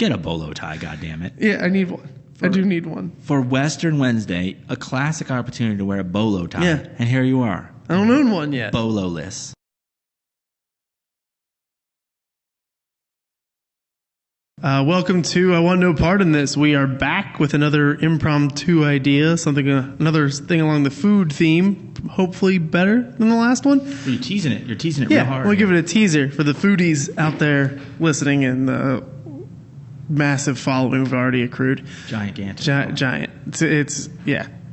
get a bolo tie, goddammit. Yeah, I need one. I do need one. For Western Wednesday, a classic opportunity to wear a bolo tie. Yeah. And here you are. I don't own one yet. Bolo-less. Welcome to I Want No Part in This. We are back with another impromptu idea, another thing along the food theme, hopefully better than the last one. You're teasing it. You're teasing it real hard. Yeah, we'll give it a teaser for the foodies out there listening and the massive following we've already accrued. Giant.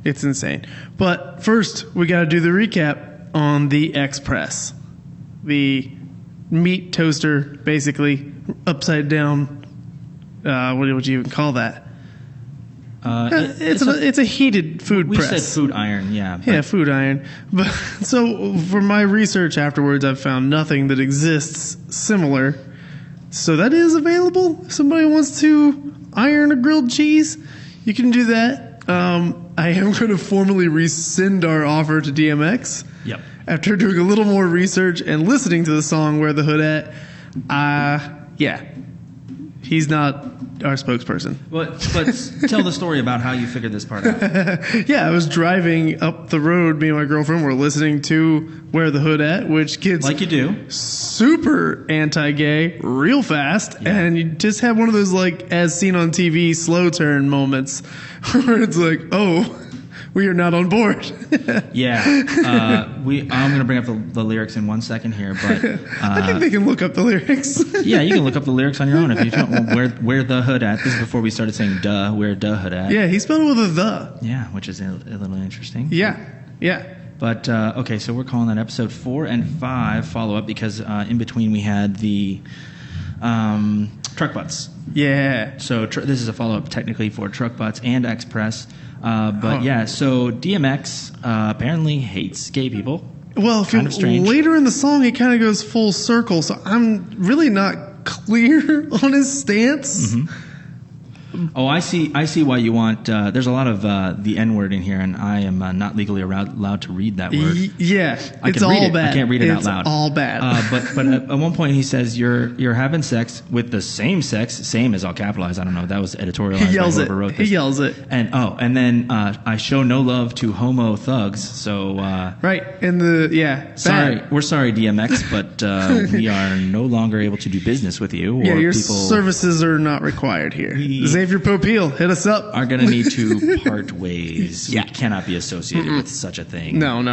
It's insane. But first, we got to do the recap on the Express, the meat toaster, basically upside down. What would you even call that? It's a heated food press. We said food iron, yeah. Yeah, food iron. But so for my research afterwards, I've found nothing that exists similar. So that is available. If somebody wants to iron a grilled cheese, you can do that. I am going to formally rescind our offer to DMX. Yep. After doing a little more research and listening to the song "Where the Hood At," yeah. He's not our spokesperson. But tell the story about how you figured this part out. Yeah, I was driving up the road. Me and my girlfriend were listening to "Where the Hood At," which gets like you do, super anti-gay real fast, and you just have one of those like as seen on TV slow turn moments where it's like, oh, we are not on board. Yeah, I'm going to bring up the lyrics in 1 second here, but I think they can look up the lyrics. Yeah, you can look up the lyrics on your own if you don't. Where the hood at? This is before we started saying "duh." Where the hood at? Yeah, he spelled it with a "the." Yeah, which is a little interesting. Yeah. But okay, so we're calling that episode 4 and 5 follow up because in between we had the truck butts. Yeah. So this is a follow up technically for truck butts and Express. So DMX apparently hates gay people. Well, if later in the song, it kind of goes full circle, so I'm really not clear on his stance. Mm-hmm. Oh, I see why you want. There's a lot of the N-word in here, and I am not legally allowed to read that word. Yeah, it's all bad. I can't read it out loud. It's all bad. But at one point he says you're having sex with the same sex, same is all capitalized. I don't know. That was editorialized. He yells by whoever wrote this. He yells it. And then I show no love to homo thugs. So right in the sorry, bad. We're sorry DMX, but we are no longer able to do business with you. Yeah, your services are not required here. Xavier Popeil, hit us up. Are going to need to part ways. Yeah. We cannot be associated with such a thing. No.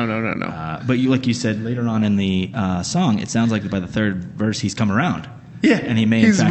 But like you said, later on in the song, it sounds like by the third verse he's come around. Yeah, and he may in fact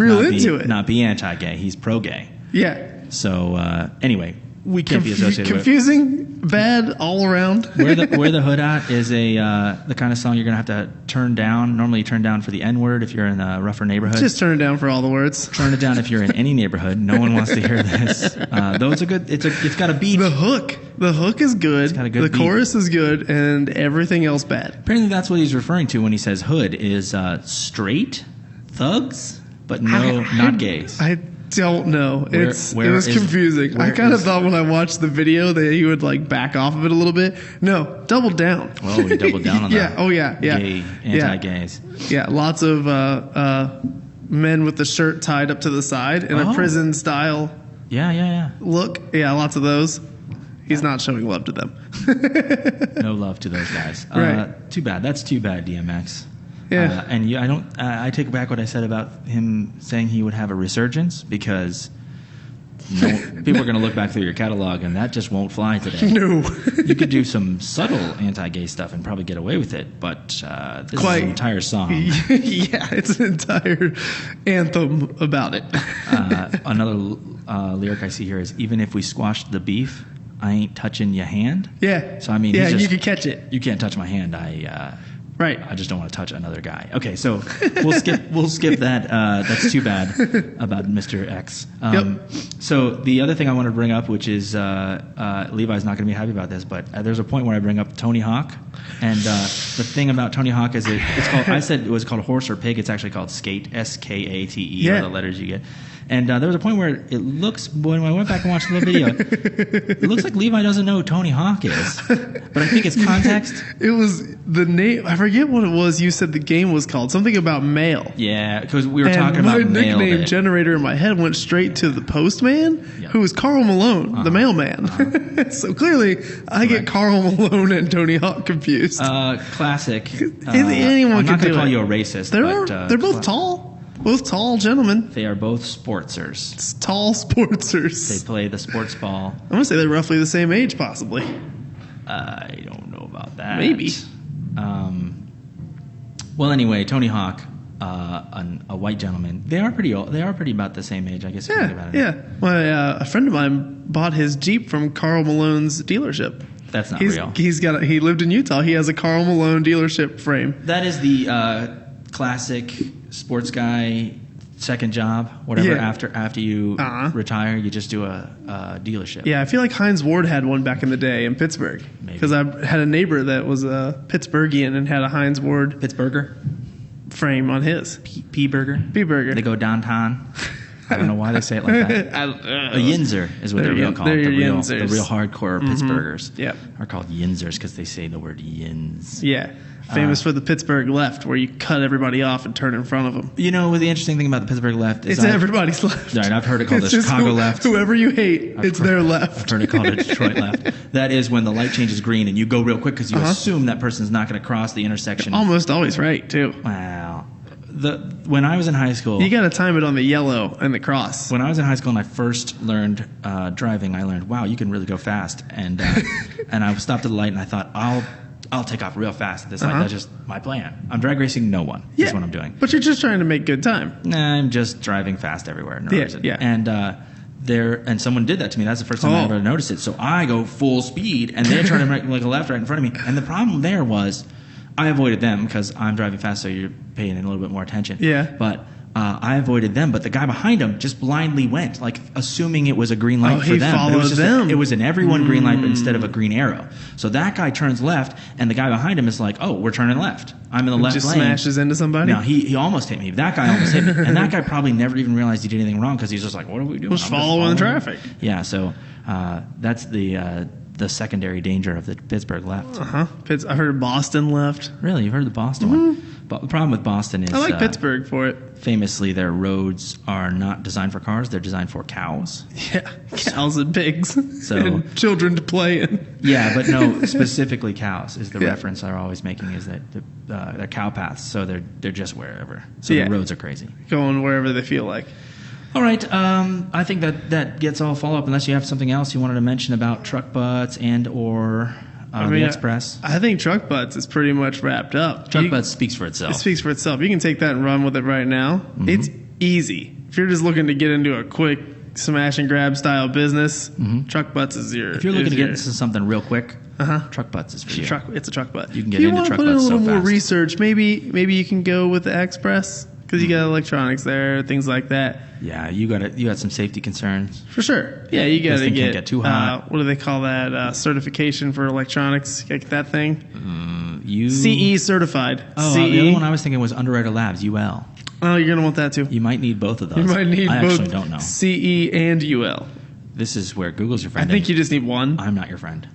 not be anti-gay. He's pro-gay. Yeah. So anyway, we can't be associated confusing, bad all around. Where the Hood At is the kind of song you're going to have to turn down. Normally you turn down for the N-word if you're in a rougher neighborhood. Just turn it down for all the words. Turn it down if you're in any neighborhood. No one wants to hear this. Though it's a good, it's got a beat. The hook is good. It's got a good the beat. Chorus is good, and everything else bad. Apparently that's what he's referring to when he says hood is straight thugs, but not gays. I don't know. It was confusing. I kind of thought when I watched the video that he would like back off of it a little bit. No, double down. Well, he doubled down on that. Yeah. Gay, anti-gays. Yeah, lots of men with the shirt tied up to the side in a prison style. Yeah. Look, yeah, lots of those. He's not showing love to them. No love to those guys. Right. Too bad. That's too bad, DMX. Yeah. I take back what I said about him saying he would have a resurgence because people are going to look back through your catalog and that just won't fly today. No. You could do some subtle anti-gay stuff and probably get away with it, but this is an entire song. Yeah, it's an entire anthem about it. Another lyric I see here is, even if we squashed the beef, I ain't touching your hand. Yeah. So I mean, you can catch it. You can't touch my hand. Right. I just don't want to touch another guy. Okay, so we'll skip that. That's too bad about Mr. X. So the other thing I wanted to bring up, which is Levi's not going to be happy about this, but there's a point where I bring up Tony Hawk, and the thing about Tony Hawk is it's called. I said it was called Horse or Pig. It's actually called Skate, SKATE, are the letters you get. And there was a point where it looks, when I went back and watched the video, it looks like Levi doesn't know who Tony Hawk is. But I think it's context. It was the name. I forget what it was. You said the game was called something about mail. Yeah, because we were talking about my mail. nickname generator in my head went straight to the postman, who was Carl Malone, the mailman. So clearly, I get Carl Malone and Tony Hawk confused. Classic. Anyone I'm can not going do to call it. you a racist. They're both tall. Both tall gentlemen. They are both sportsers. It's tall sportsers. They play the sports ball. I'm going to say they're roughly the same age, possibly. I don't know about that. Maybe. Well, anyway, Tony Hawk, a white gentleman. They are pretty old. They are pretty about the same age, I guess. If you think about it. Yeah. A friend of mine bought his Jeep from Carl Malone's dealership. That's not real. He lived in Utah. He has a Carl Malone dealership frame. That is the classic sports guy second job, whatever. Yeah. After you retire, you just do a dealership. Yeah, I feel like Heinz Ward had one back in the day in Pittsburgh. Because I had a neighbor that was a Pittsburghian and had a Heinz Ward Pittsburgher frame on his. P-Burger? P-Burger. They go downtown. I don't know why they say it like that. A Yinzer is what they're real called. The real hardcore Pittsburghers are called Yinzers because they say the word yins. Yeah. Famous for the Pittsburgh left, where you cut everybody off and turn in front of them. You know, the interesting thing about the Pittsburgh left is everybody's left. Right, I've heard it called the Chicago left. Whoever you hate, it's their left. I've heard it called a Detroit left. That is when the light changes green and you go real quick because you assume that person's not going to cross the intersection. Almost always right, too. Wow. When I was in high school... You got to time it on the yellow and the cross. When I was in high school and I first learned driving, I learned, wow, you can really go fast. And and I stopped at the light and I thought, I'll take off real fast at this light. That's just my plan. I'm drag racing no one. Is what I'm doing. But you're just trying to make good time. Nah, I'm just driving fast everywhere. No reason. Yeah. And someone did that to me. That's the first time I ever noticed it. So I go full speed, and they're trying to make like a left right in front of me. And the problem there was, I avoided them because I'm driving fast, so you're paying a little bit more attention. Yeah. But I avoided them, but the guy behind him just blindly went, like assuming it was a green light for them. Followed them. It was an everyone green light instead of a green arrow. So that guy turns left, and the guy behind him is like, "Oh, we're turning left. I'm in the left lane." Just smashes into somebody. No, he almost hit me. That guy almost hit me, and that guy probably never even realized he did anything wrong because he's just like, "What are we doing?" Just following traffic. Yeah. So that's the secondary danger of the Pittsburgh left. I've heard Boston left. Really, you've heard the Boston one? But the problem with Boston is I like Pittsburgh for it. Famously, their roads are not designed for cars; they're designed for cows. Yeah, cows and pigs, so and children to play in. Yeah, but no, specifically cows is the reference they're always making. Is that they're cow paths, so they're just wherever. So the roads are crazy, going wherever they feel like. All right, I think that gets all follow up. Unless you have something else you wanted to mention about truck butts and or. The Express. I think Truck Butts is pretty much wrapped up. Truck Butts speaks for itself. It speaks for itself. You can take that and run with it right now. It's easy. If you're just looking to get into a quick smash and grab style business, Truck Butts is your. If you're looking to get into something real quick, Truck Butts is for you. It's a Truck Butt. You can get into Truck Butts so fast. If you want to put in a little more research, maybe you can go with the Express because you got electronics there, things like that. Yeah, you got some safety concerns for sure. Yeah, you got to get too hot. What do they call that? Certification for electronics. Get that thing. CE certified. Oh, CE. The other one I was thinking was Underwriter Labs. UL. Oh, you're gonna want that too. You might need both of those. You might need I both. actually don't know. CE and UL. This is where Google's your friend. I think you just need one. I'm not your friend.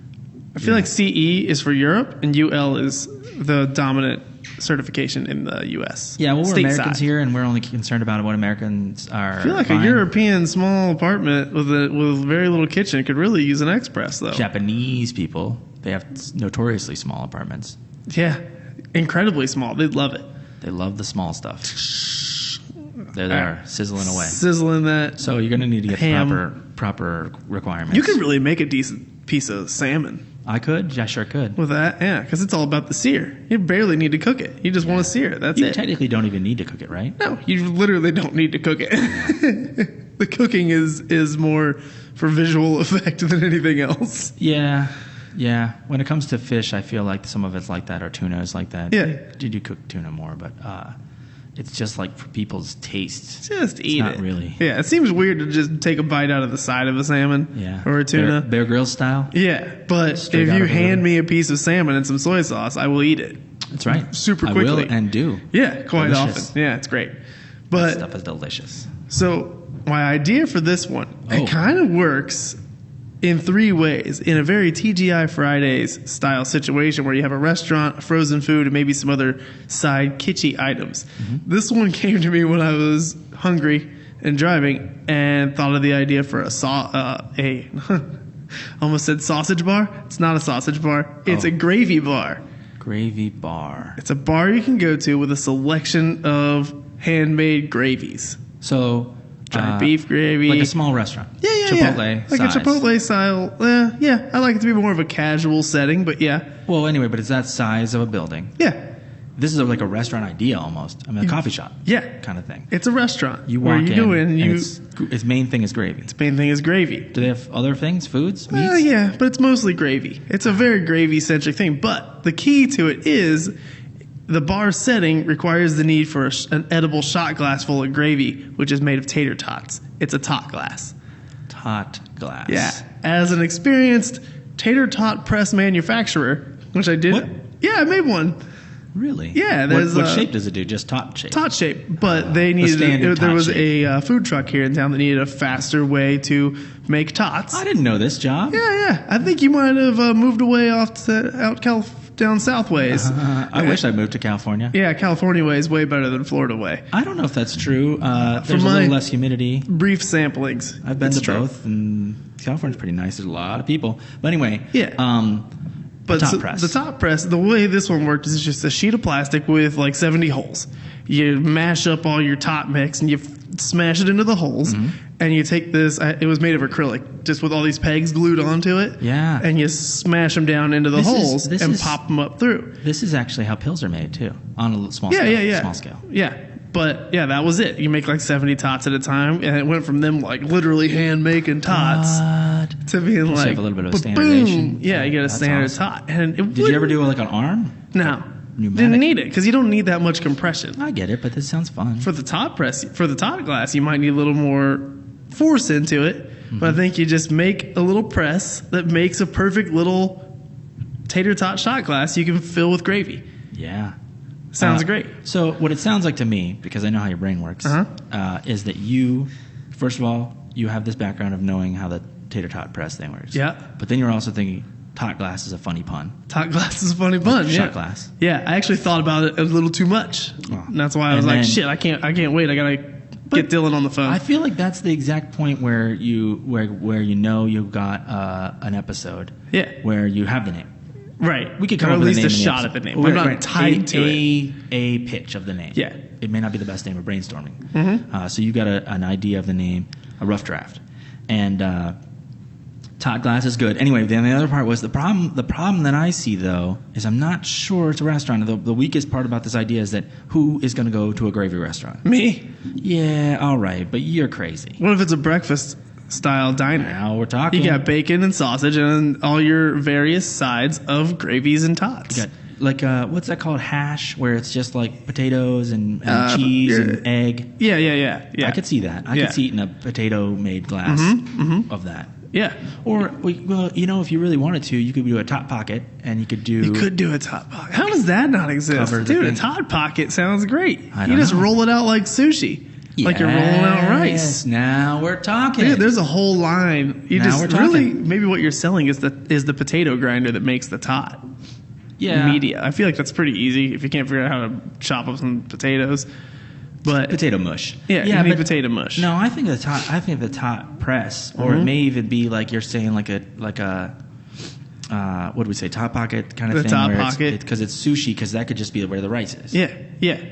I feel like CE is for Europe and UL is the dominant certification in the U.S. Yeah, well, we're Americans here, and we're only concerned about what Americans are. I feel like a European small apartment with very little kitchen could really use an Express, though. Japanese people, they have notoriously small apartments. Yeah, incredibly small. They'd love it. They love the small stuff. They're there, sizzling away. Sizzling that. So you're going to need to get proper requirements. You could really make a decent piece of salmon. I could? Yeah, sure could. With that, yeah, because it's all about the sear. You barely need to cook it. You just want to sear it. That's it. You technically don't even need to cook it, right? No, you literally don't need to cook it. The cooking is more for visual effect than anything else. Yeah. Yeah. When it comes to fish, I feel like some of it's like that, or tuna is like that. Yeah. You do cook tuna more, but it's just like for people's tastes. Just eat it. Not really. Yeah, it seems weird to just take a bite out of the side of a salmon or a tuna. Bear Grylls style? Yeah, but if you hand me a piece of salmon and some soy sauce, I will eat it. That's right. Super quickly. I will and do. Yeah, quite delicious. often. Yeah, it's great. But that stuff is delicious. So my idea for this one, Oh. it kind of works in 3 ways. In a very TGI Fridays style situation where you have a restaurant, frozen food, and maybe some other side kitschy items. This one came to me when I was hungry and driving and thought of the idea for almost said sausage bar. It's not a sausage bar. It's a gravy bar. Gravy bar. It's a bar you can go to with a selection of handmade gravies. So, Dry beef gravy. like a small restaurant. Yeah. Chipotle Like size. a Chipotle style. Yeah, I like it to be more of a casual setting, but yeah. Well, anyway, but it's that size of a building. Yeah. This is like a restaurant idea almost. I mean, a coffee shop. Yeah. Kind of thing. It's a restaurant. You where walk you in, go in and its main thing is gravy. its main thing is gravy. Do they have other things? Foods? Meats? Yeah, but it's mostly gravy. It's a very gravy-centric thing. But the key to it is the bar setting requires the need for an edible shot glass full of gravy, which is made of tater tots. It's a tot glass. Tot glass. Yeah. As an experienced tater tot press manufacturer, which I did. What? Yeah, I made one. Really? Yeah, What, there's what shape does it do? Just tot shape? Tot shape, but they needed standard there tot was shape. a food truck here in town that needed a faster way to make tots. I didn't know this job. Yeah. I think you might have moved away down south ways. I wish I moved to California. Yeah, California way is way better than Florida way. I don't know if that's true. There's a my- little less humidity. Brief samplings. I've been It's to true. both, and California's pretty nice. There's a lot of people. But anyway, Yeah. But top so press. the top press, the way this one worked is just a sheet of plastic with like 70 holes. You mash up all your tot mix and you smash it into the holes, Mm-hmm. and you take this. It was made of acrylic, just with all these pegs glued onto it. Yeah. and you smash them down into the This is- holes this and is- pop them up through. this is actually how pills are made too, on a small Yeah, scale. yeah. Small scale. Yeah. But yeah, that was it. You make like 70 tots at a time, and it went from them like literally hand making tots What? to being you like have a little bit of ba-boom. standardization. Yeah, you get a That's standard awesome. tot. And it Did you ever do like an arm? No, Pneumatic? didn't need it because you don't need that much compression I get it, but this sounds fun. for the top press. For the tot glass, you might need a little more force into it. But I think you just make a little press that makes a perfect little tater tot shot glass you can fill with gravy. Yeah. Sounds great. So what it sounds like to me, because I know how your brain works, is that you, first of all, you have this background of knowing how the tater tot press thing works. Yeah. But then you're also thinking tot glass is a funny pun. Tot glass is a funny bun. Shot Yeah. glass. Yeah, I actually thought about it a little too much. Oh. And that's why I was And like, then- shit, I can't wait. I gotta get Dylan on the phone. I feel like that's the exact point where you know you've got an episode. Yeah. Where you have the name. right. We could come or up at with least a name a in the shot episode. at the name. I'm not tied to it. A pitch of the name. Yeah. It may not be the best name. We're brainstorming. So you got an idea of the name, a rough draft, and Tot Glass is good. Anyway, then the other part was the problem. The problem that I see though is I'm not sure it's a restaurant. The weakest part about this idea is that who is going to go to a gravy restaurant? Me. Yeah, all right, but you're crazy. What if it's a breakfast style diner? Now we're talking. You got bacon and sausage and all your various sides of gravies and tots. You got like what's that called? Hash, where it's just like potatoes and cheese yeah. and egg. Yeah. I could see that. I Yeah. could see eating a potato-made glass of that. Yeah. Or, well, you know, if you really wanted to, you could do a Tot Pocket, and you could do. You could do a tot pocket. How does that not exist? Cover the Dude, a thing. tot pocket sounds great. I You don't just know. roll it out like sushi. Like you're rolling out rice. Yes, now we're talking. Dude, there's a whole line. You Now just we're talking. really maybe what you're selling is the potato grinder that makes the tot yeah. media. I feel like that's pretty easy if you can't figure out how to chop up some potatoes. But Potato mush. yeah, you need but- potato mush. No, I think the tot press, or it may even be like you're saying like a what do we say, Tot Pocket kind of The thing. Tot where Pocket. because it's sushi, because that could just be where the rice is. Yeah.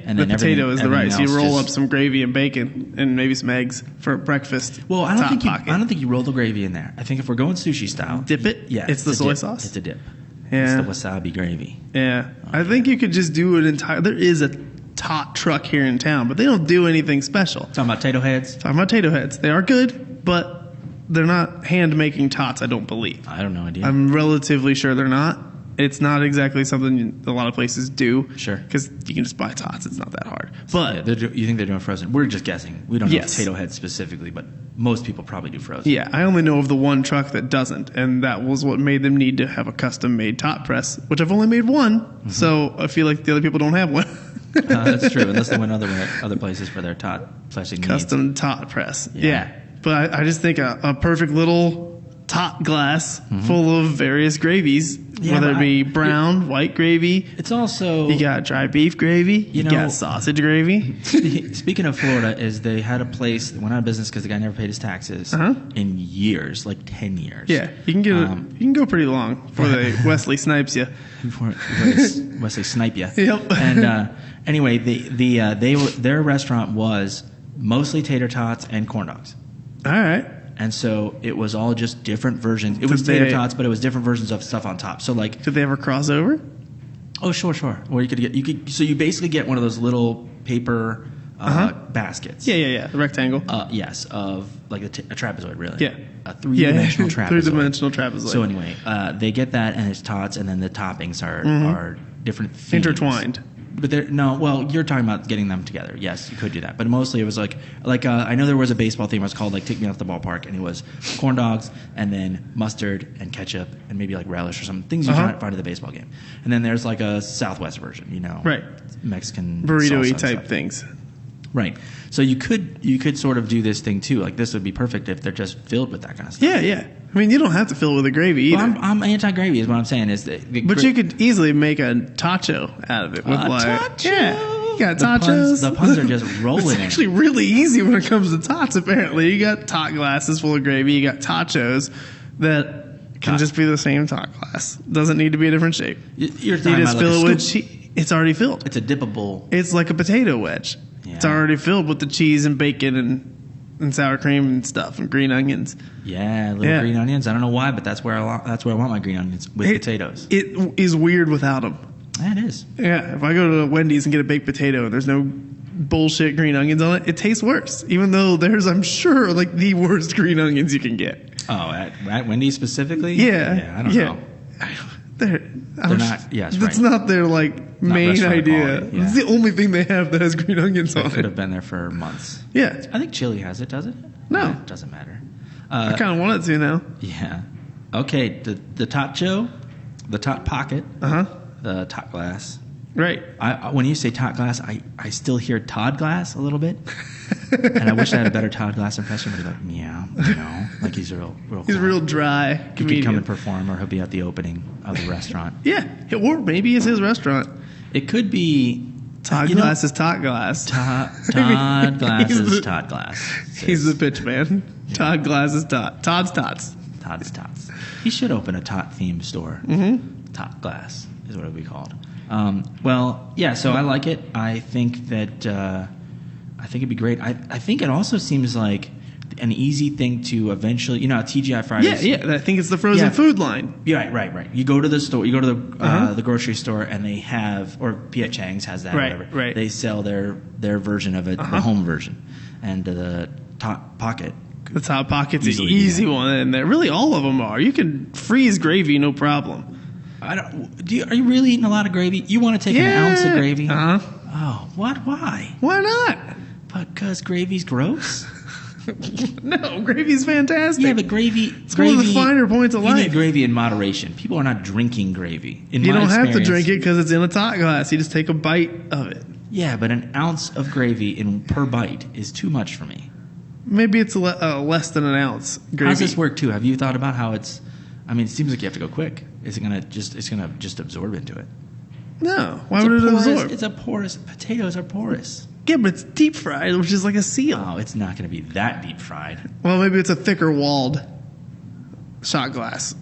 And the then potato is the everything rice. You else roll just- up some gravy and bacon and maybe some eggs for breakfast. Well, I don't Tot think you roll the gravy in there. I think if we're going sushi style, Dip it? Yeah, It's the a soy dip. sauce? It's a dip. Yeah. It's the wasabi gravy. Yeah. I think you could just do it entire. There is a tot truck here in town, but they don't do anything special. Talking about potato heads. Talking about potato heads. They are good, but they're not hand making tots, I don't believe. I don't know idea. I'm relatively sure they're not. It's not exactly something a lot of places do. Sure. Because you can just buy tots. It's not that hard. Yeah, But you think they're doing frozen? We're just guessing. We don't know Yes. potato heads specifically, but most people probably do frozen. yeah, I only know of the one truck that doesn't. And that was what made them need to have a custom made tot press, which I've only made one. So I feel like the other people don't have one. That's true, unless they went other places for their tot pressing needs. Custom tot press. Yeah. But I just think a perfect little tot glass full of various gravies, whether it be brown, white gravy. It's also... You got dry beef gravy. You got sausage gravy. Speaking of Florida, is they had a place that went out of business because the guy never paid his taxes in years, like 10 years. Yeah, you can get you can go pretty long before they Wesley snipes you. Before Wesley snipe you. Yep. And anyway, their restaurant was mostly tater tots and corn dogs. All right. And so it was all just different versions. It was tater tots, but it was different versions of stuff on top. So like, did they ever cross over? Oh, sure. Or so you basically get one of those little paper baskets. Yeah. The rectangle. Yes, of like a trapezoid, really. Yeah. A three-dimensional trapezoid. Three-dimensional trapezoid. So anyway, they get that, and it's tots, and then the toppings are different themes. Intertwined. But you're talking about getting them together. Yes, you could do that. But mostly it was like I know there was a baseball theme. It was called like Take Me Off the Ballpark, and it was corn dogs and then mustard and ketchup and maybe like relish or some things you find at the baseball game. And then there's like a Southwest version, right? Mexican burrito-y type things. Right. So you could sort of do this thing too. Like this would be perfect if they're just filled with that kind of stuff. Yeah. I mean, you don't have to fill it with a gravy either. Well, I'm anti-gravy is what I'm saying. But you could easily make a tacho out of it. With tacho? Yeah. You got tachos. The puns are just rolling. It's actually really easy when it comes to tots, apparently. You got tot glasses full of gravy. You got tachos that can just be the same tot glass. Doesn't need to be a different shape. You're you just fill it with cheese. It's already filled. It's a dippable. It's like a potato wedge. Yeah. It's already filled with the cheese and bacon and sour cream and stuff and green onions. Yeah, green onions. I don't know why, but that's where I want my green onions with potatoes. It is weird without them. Yeah, it is. Yeah, if I go to Wendy's and get a baked potato and there's no bullshit green onions on it, it tastes worse. Even though there's, I'm sure, like the worst green onions you can get. Oh, at Wendy's specifically? Yeah. I don't know. They're not. Yes, that's not their main idea. Yeah. It's the only thing they have that has green onions on it. Could have been there for months. Yeah, I think chili has it. Does it? No, it doesn't matter. I kind of want it to now. Yeah. Okay. The tacho, the tot pocket, the tot glass. Right. When you say tot glass, I still hear Todd Glass a little bit, and I wish I had a better Todd Glass impression. But he's like meow, like he's real. He's real dry. He could come and perform, or he'll be at the opening of the restaurant. Yeah, or maybe it's his restaurant. It could be Todd Glass is Tot Glass. Todd Glass is Todd Glass. He's the pitch man. Yeah. Todd Glass is Tot. Todd's Tots. Todd's Tots. He should open a tot themed store. Tot Glass is what it would be called. So I like it. I think that I think it'd be great. I think it also seems like an easy thing to eventually, TGI Fridays. Yeah. I think it's the frozen food line. Yeah, right. You go to the store, you go to the grocery store, and they have, or Piet Chang's has that, right, whatever. Right. They sell their version of it, the home version, and the Tot Pocket. The Tot Pocket's the easy one, and really all of them are. You can freeze gravy, no problem. Are you really eating a lot of gravy? You want to take an ounce of gravy? Oh, what? Why? Why not? Because gravy's gross. No, gravy's fantastic. Yeah, but gravy. It's one of the finer points of life. You need gravy in moderation. People are not drinking gravy. You don't have to drink it because it's in a tot glass. You just take a bite of it. Yeah, but an ounce of gravy per bite is too much for me. Maybe it's less than an ounce gravy. How does this work too? Have you thought about how it's? I mean, it seems like you have to go quick. Is it gonna just absorb into it? No. Why would it absorb? It's a porous. Potatoes are porous. Yeah, but it's deep fried, which is like a seal. Oh, it's not going to be that deep fried. Well, maybe it's a thicker walled shot glass.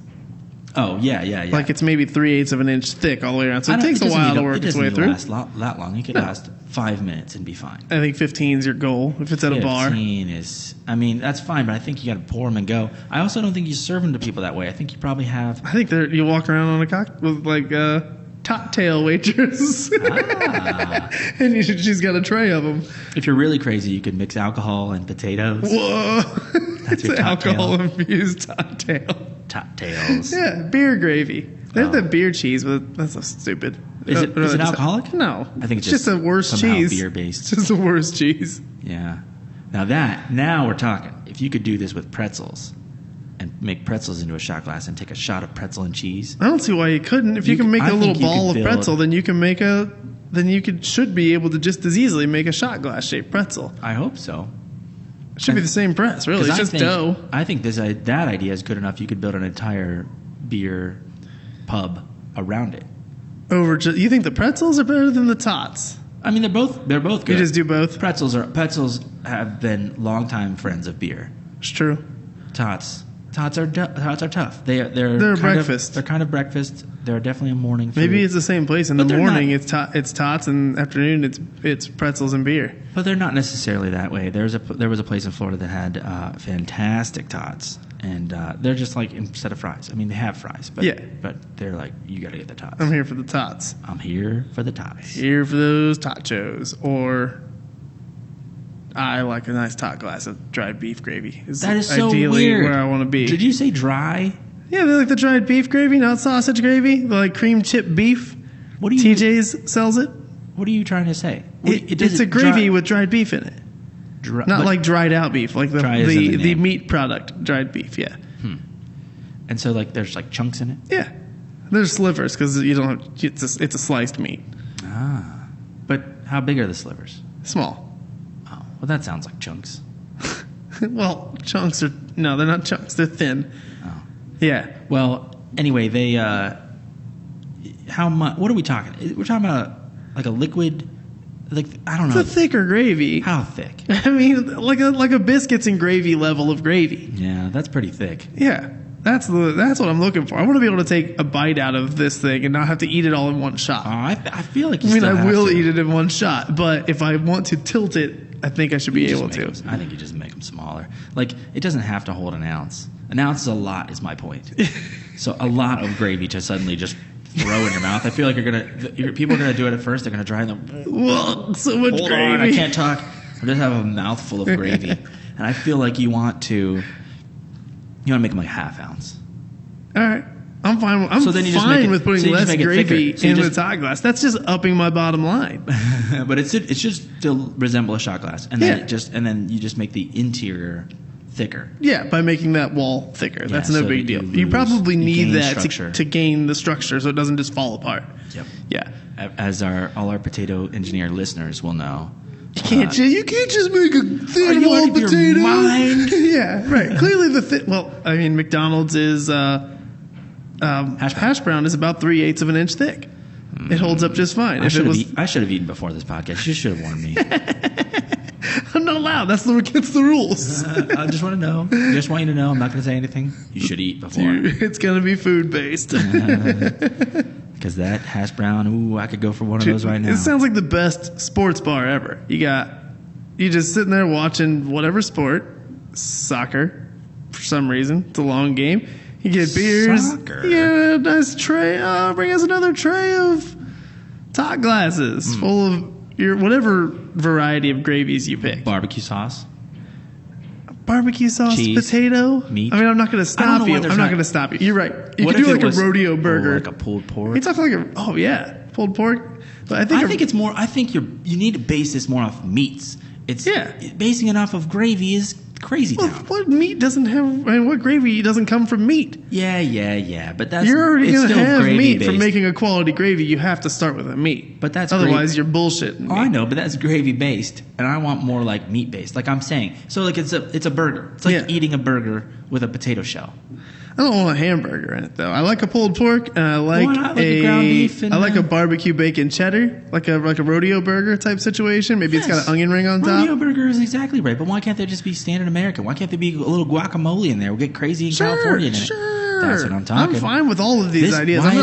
Oh, yeah. Like it's maybe 3/8 of an inch thick all the way around. So it takes a while to work its way through. It doesn't last that long. It could last 5 minutes and be fine. I think 15 is your goal if it's at a bar. 15 is, that's fine, but I think you got to pour them and go. I also don't think you serve them to people that way. I think you probably have. I think you walk around on a cocktail with like tot tail waitress. And she's got a tray of them. If you're really crazy, you could mix alcohol and potatoes. Whoa. That's your alcohol-infused tot tail. Tot tails. Yeah, beer gravy. They have that beer cheese, but that's so stupid. Is it alcoholic? No. I think it's just a worse cheese. Beer-based. It's just a worse cheese. Yeah. Now we're talking. If you could do this with pretzels and make pretzels into a shot glass and take a shot of pretzel and cheese. I don't see why you couldn't. If you can make a little ball of pretzel, then you can make a then you should be able to just as easily make a shot glass shaped pretzel. I hope so. It should be the same press, really. It's just dough. I think that idea is good enough. You could build an entire beer pub around it. You think the pretzels are better than the tots? I mean, they're both good. You just do both? Pretzels have been longtime friends of beer. It's true. Tots are tough. They're breakfast. They're kind of breakfast. They're definitely a morning food. Maybe it's the same place. In the morning, it's tots, and afternoon, it's pretzels and beer. But they're not necessarily that way. There was a place in Florida that had fantastic tots, and they're just like instead of fries. I mean, they have fries, but they're like you got to get the tots. I'm here for the tots. I'm here for the tots. Here for those tachos, or I like a nice tot glass of dried beef gravy. That is so ideally weird. Where I want to be. Did you say dry? Yeah, they like the dried beef gravy, not sausage gravy. They like cream chip beef. What do you? TJ's sells it. What are you trying to say? It's a gravy with dried beef in it. Not like dried out beef, like the meat product, dried beef. Yeah. And so like there's like chunks in it. Yeah, there's slivers because you don't have. It's a sliced meat. Ah, but how big are the slivers? Small. Oh, well, that sounds like chunks. Well, chunks are they're not chunks. They're thin. Oh. Yeah. Well, anyway, they. How much? What are we talking? We're talking about like a liquid. Like I don't know. It's a thicker gravy. How thick? I mean, like a biscuits and gravy level of gravy. Yeah, that's pretty thick. Yeah, that's what I'm looking for. I want to be able to take a bite out of this thing and not have to eat it all in one shot. I feel like. I will eat it in one shot, but if I want to tilt it, I think I should be able to. I think you just make them smaller. Like it doesn't have to hold an ounce. An ounce is a lot. Is my point. So a lot of gravy to suddenly just throw in your mouth. I feel like people are gonna do it at first. They're gonna try them. Whoa, so much Hold gravy. on, I can't talk. I just have a mouthful of gravy, and I feel like you want to make them like half ounce. All right, I'm fine. I'm fine with putting less gravy in the shot glass. That's just upping my bottom line. But it should still resemble a shot glass, and then you just make the interior thicker. Yeah, by making that wall thicker. That's no big deal. You probably need that to gain the structure so it doesn't just fall apart. Yep. Yeah. As all our potato engineer listeners will know. You can't just make a thin wall potato. Your mind? Yeah, right. Clearly McDonald's is hash brown is about 3/8 of an inch thick. It holds up just fine. I should have eaten before this podcast. You should have warned me. I'm not allowed. That's against the rules. I just want to know. Just want you to know. I'm not going to say anything. You should eat before. It's going to be food based. Because that hash brown, ooh, I could go for one of those right now. It sounds like the best sports bar ever. You just sitting there watching whatever sport, soccer, for some reason. It's a long game. You get beers. Soccer. You get a nice tray. Bring us another tray of Tot Glasses full of your whatever variety of gravies you pick. Barbecue sauce. Barbecue sauce, cheese, potato, meat. I mean, I'm not going to stop you. I'm not going to stop you. You're right. You could do like a rodeo burger, like a pulled pork. It's like pulled pork. But I think it's more. I think you need to base this more off meats. Basing it off of gravy is crazy town. What meat doesn't have? I mean, what gravy doesn't come from meat? Yeah. But you're already going to have meat based. from making a quality gravy. You have to start with a meat. But that's otherwise you're bullshitting. I know, but that's gravy based, and I want more like meat based. Like I'm saying, so like it's a burger. It's like eating a burger with a potato shell. I don't want a hamburger in it though. I like a pulled pork, and I like a ground beef. I like a barbecue bacon cheddar, like a rodeo burger type situation. Maybe it's got an onion ring on top. Rodeo burger is exactly right, but why can't there just be standard American? Why can't there be a little guacamole in there? We'll get crazy in California in it. Sure. That's what I'm talking. I'm fine with all of these ideas. Why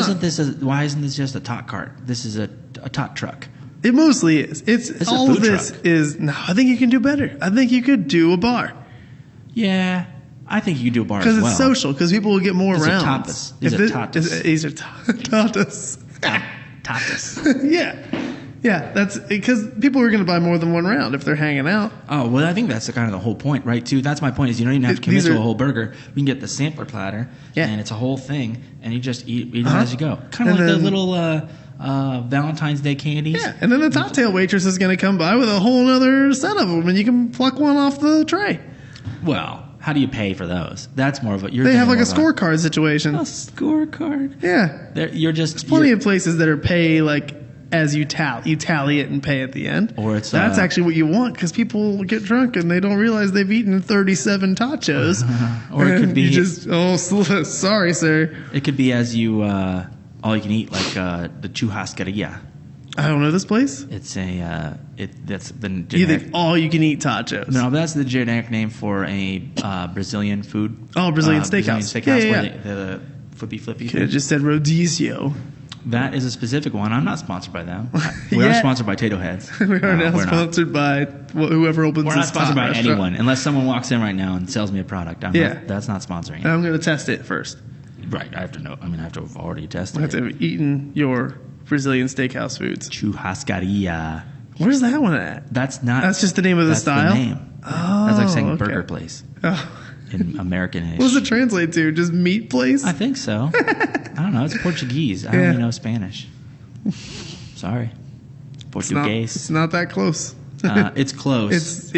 isn't this just a tot cart? This is a tot truck. It mostly is. It's all of this truck. Is. No, I think you can do better. I think you could do a bar. Yeah. I think you can do a bar as well. Because it's social, because people will get more These rounds. These are tapas. These are tatas. Tatas. Yeah, that's because people are going to buy more than one round if they're hanging out. Oh, well, I think that's kind of the whole point, right, too? That's my point, is you don't even have to commit to a whole burger. We can get the sampler platter, and it's a whole thing, and you just eat it as you go. Kind of like the little Valentine's Day candies. Yeah, and then the cocktail waitress is going to come by with a whole other set of them, and you can pluck one off the tray. Well, how do you pay for those? That's more of a... They have like a scorecard situation. A scorecard? Yeah. There's plenty of places that are pay like as you tally it and pay at the end. Or it's that's actually what you want, because people get drunk and they don't realize they've eaten 37 tachos. Or it could be you just sorry, sir. It could be as you all you can eat, like the churrascaria. I don't know this place. It's that's the generic. You think all you can eat tachos? No, that's the generic name for a Brazilian food. Oh, Brazilian steakhouse. Where the flippy. Could have just said rodizio. That is a specific one. I'm not sponsored by them. We are sponsored by Tato Heads. We are now sponsored by whoever opens. We're not sponsored by anyone, unless someone walks in right now and sells me a product. That's not sponsoring it. I'm going to test it first. Right, I have to know. I mean, I have to have already tested it. I have to have eaten your Brazilian steakhouse foods. Churrascaria. Where's that one at? That's not. That's just the name of the style? The name. Oh, that's like saying burger place. Oh. In American-ish. What does it translate to? Just meat place? I think so. I don't know. It's Portuguese. I don't even know Spanish. Sorry. Portuguese. It's not that close. It's close. It's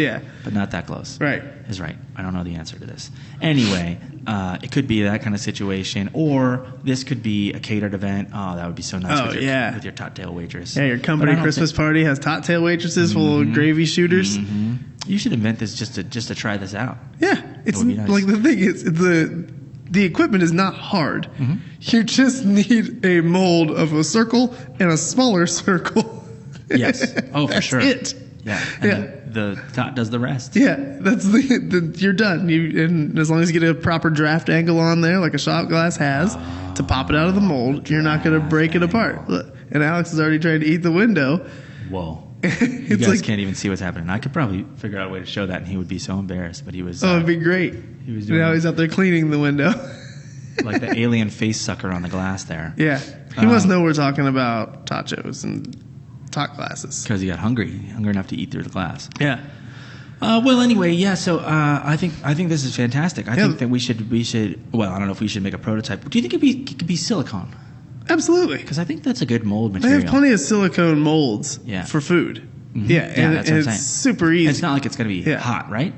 but not that close. Right. Is right. I don't know the answer to this. Anyway, it could be that kind of situation, or this could be a catered event. Oh, that would be so nice with your tot tail waitress. Yeah, your company Christmas party has tot tail waitresses full of gravy shooters. Mm-hmm. You should invent this just to try this out. Yeah, it's nice. Like the thing is the equipment is not hard. Mm-hmm. You just need a mold of a circle and a smaller circle. Yes. Oh, for sure. That's it. Yeah. And the tot does the rest. Yeah, that's you're done. And as long as you get a proper draft angle on there, like a shot glass has, to pop it out of the mold, you're not going to break it apart. Look, and Alex is already trying to eat the window. Whoa. You guys can't even see what's happening. I could probably figure out a way to show that, and he would be so embarrassed. But he was. Oh, it'd be great. He was doing now he's out there cleaning the window. Like the alien face sucker on the glass there. Yeah. He must know we're talking about tachos and Tot Glasses. Because he got hungry enough to eat through the glass. Yeah. Well, anyway, yeah. So I think this is fantastic. I think that we should. Well, I don't know if we should make a prototype. Do you think it could be silicone? Absolutely. Because I think that's a good mold material. They have plenty of silicone molds for food. Mm-hmm. Yeah, and it's super easy. It's not like it's going to be hot, right?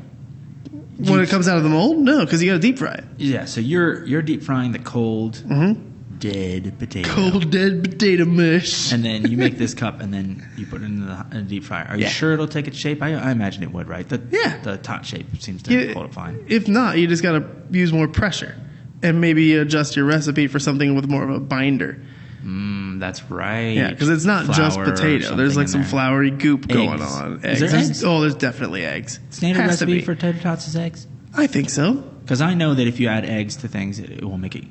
When it comes out of the mold? No, because you got to deep fry it. Yeah, so you're deep frying the cold, dead potato. Cold, dead potato mush. And then you make this cup, and then you put it in the deep fryer. Are you sure it'll take its shape? I imagine it would, right? The tot shape seems to hold it fine. If not, you just got to use more pressure. And maybe adjust your recipe for something with more of a binder. That's right. Yeah, because it's not just potato. There's like some floury goop going on. Eggs. Is there eggs? There's definitely eggs. Standard recipe for tater tots is eggs? I think so. Because I know that if you add eggs to things, it will make it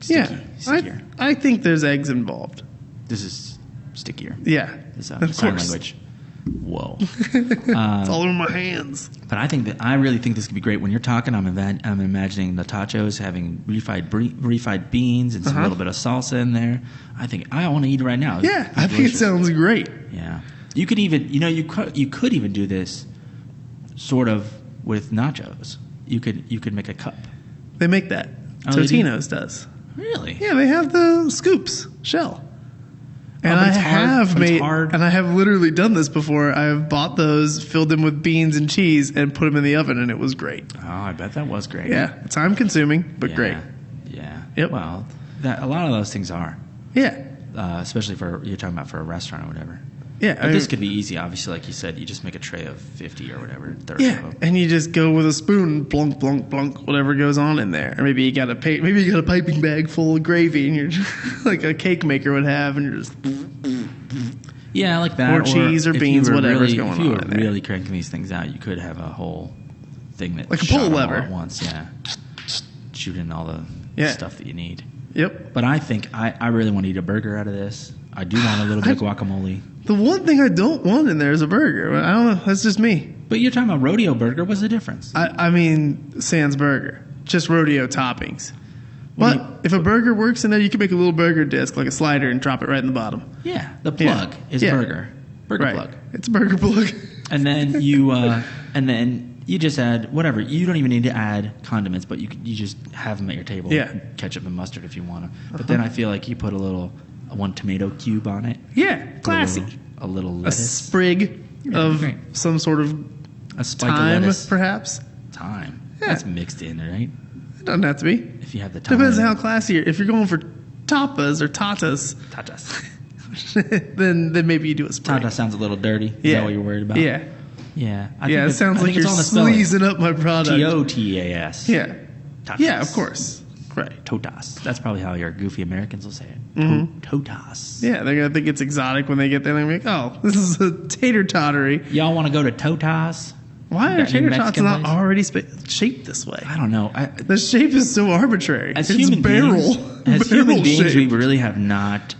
stickier. I think there's eggs involved. This is stickier. Yeah. It's a sign language. Whoa. It's all over my hands. But I really think this could be great. When you're talking, I'm imagining the tachos having refried beans and some little bit of salsa in there. I want to eat it right now. Yeah, I think it sounds great. Yeah. You could even, you could even do this sort of with nachos. You could make a cup. They make that. Totino's does. Really? Yeah, they have the scoops shell. And I have literally done this before. I have bought those, filled them with beans and cheese, and put them in the oven, and it was great. Oh, I bet that was great. Yeah, time consuming, but great. Yeah. Yep. Well, a lot of those things are. Yeah. Especially you're talking about for a restaurant or whatever. Yeah. But this could be easy, obviously, like you said. You just make a tray of 50 or whatever, 30 of them. And you just go with a spoon, blunk, blunk, blunk, whatever goes on in there. Or maybe you got a piping bag full of gravy, and you're just, like a cake maker would have, and you're just. Yeah, like that. Or cheese or beans, whatever's going on in there. If you were really cranking these things out, you could have a whole thing that like a pull lever at once. Yeah, shoot in all the stuff that you need. Yep. But I think I really want to eat a burger out of this. I do want a little bit of guacamole. The one thing I don't want in there is a burger. I don't know. That's just me. But you're talking about rodeo burger. What's the difference? I mean, sans burger. Just rodeo toppings. But if a burger works in there, you can make a little burger disc, like a slider, and drop it right in the bottom. Yeah. The plug is burger. Burger plug. It's a burger plug. And then you just add whatever. You don't even need to add condiments, but you just have them at your table. Yeah. Ketchup and mustard if you want to. But then I feel like you put one tomato cube on it. Yeah, classy. A little lettuce. A sprig of some sort of a spike thyme, of lettuce. Perhaps. Thyme. Yeah. That's mixed in, right? It doesn't have to be. If you have the thyme. Depends on how classy you're. If you're going for tapas or tatas. then maybe you do a sprig. Tata sounds a little dirty. Is Yeah. that what you're worried about? Yeah. Yeah. It sounds like you're sleazing up my product. Totas. Yeah. Totas. Yeah, of course. Right. Totas. That's probably how your goofy Americans will say it. Totas. Yeah, they're going to think it's exotic when they get there. They're going to be like, oh, this is a tater tottery. Y'all want to go to Totas? Why are That new tater tots Mexican not place? already shaped this way? I don't know. The shape is so arbitrary. As It's human barrel. beings, barrel we shaped. really have not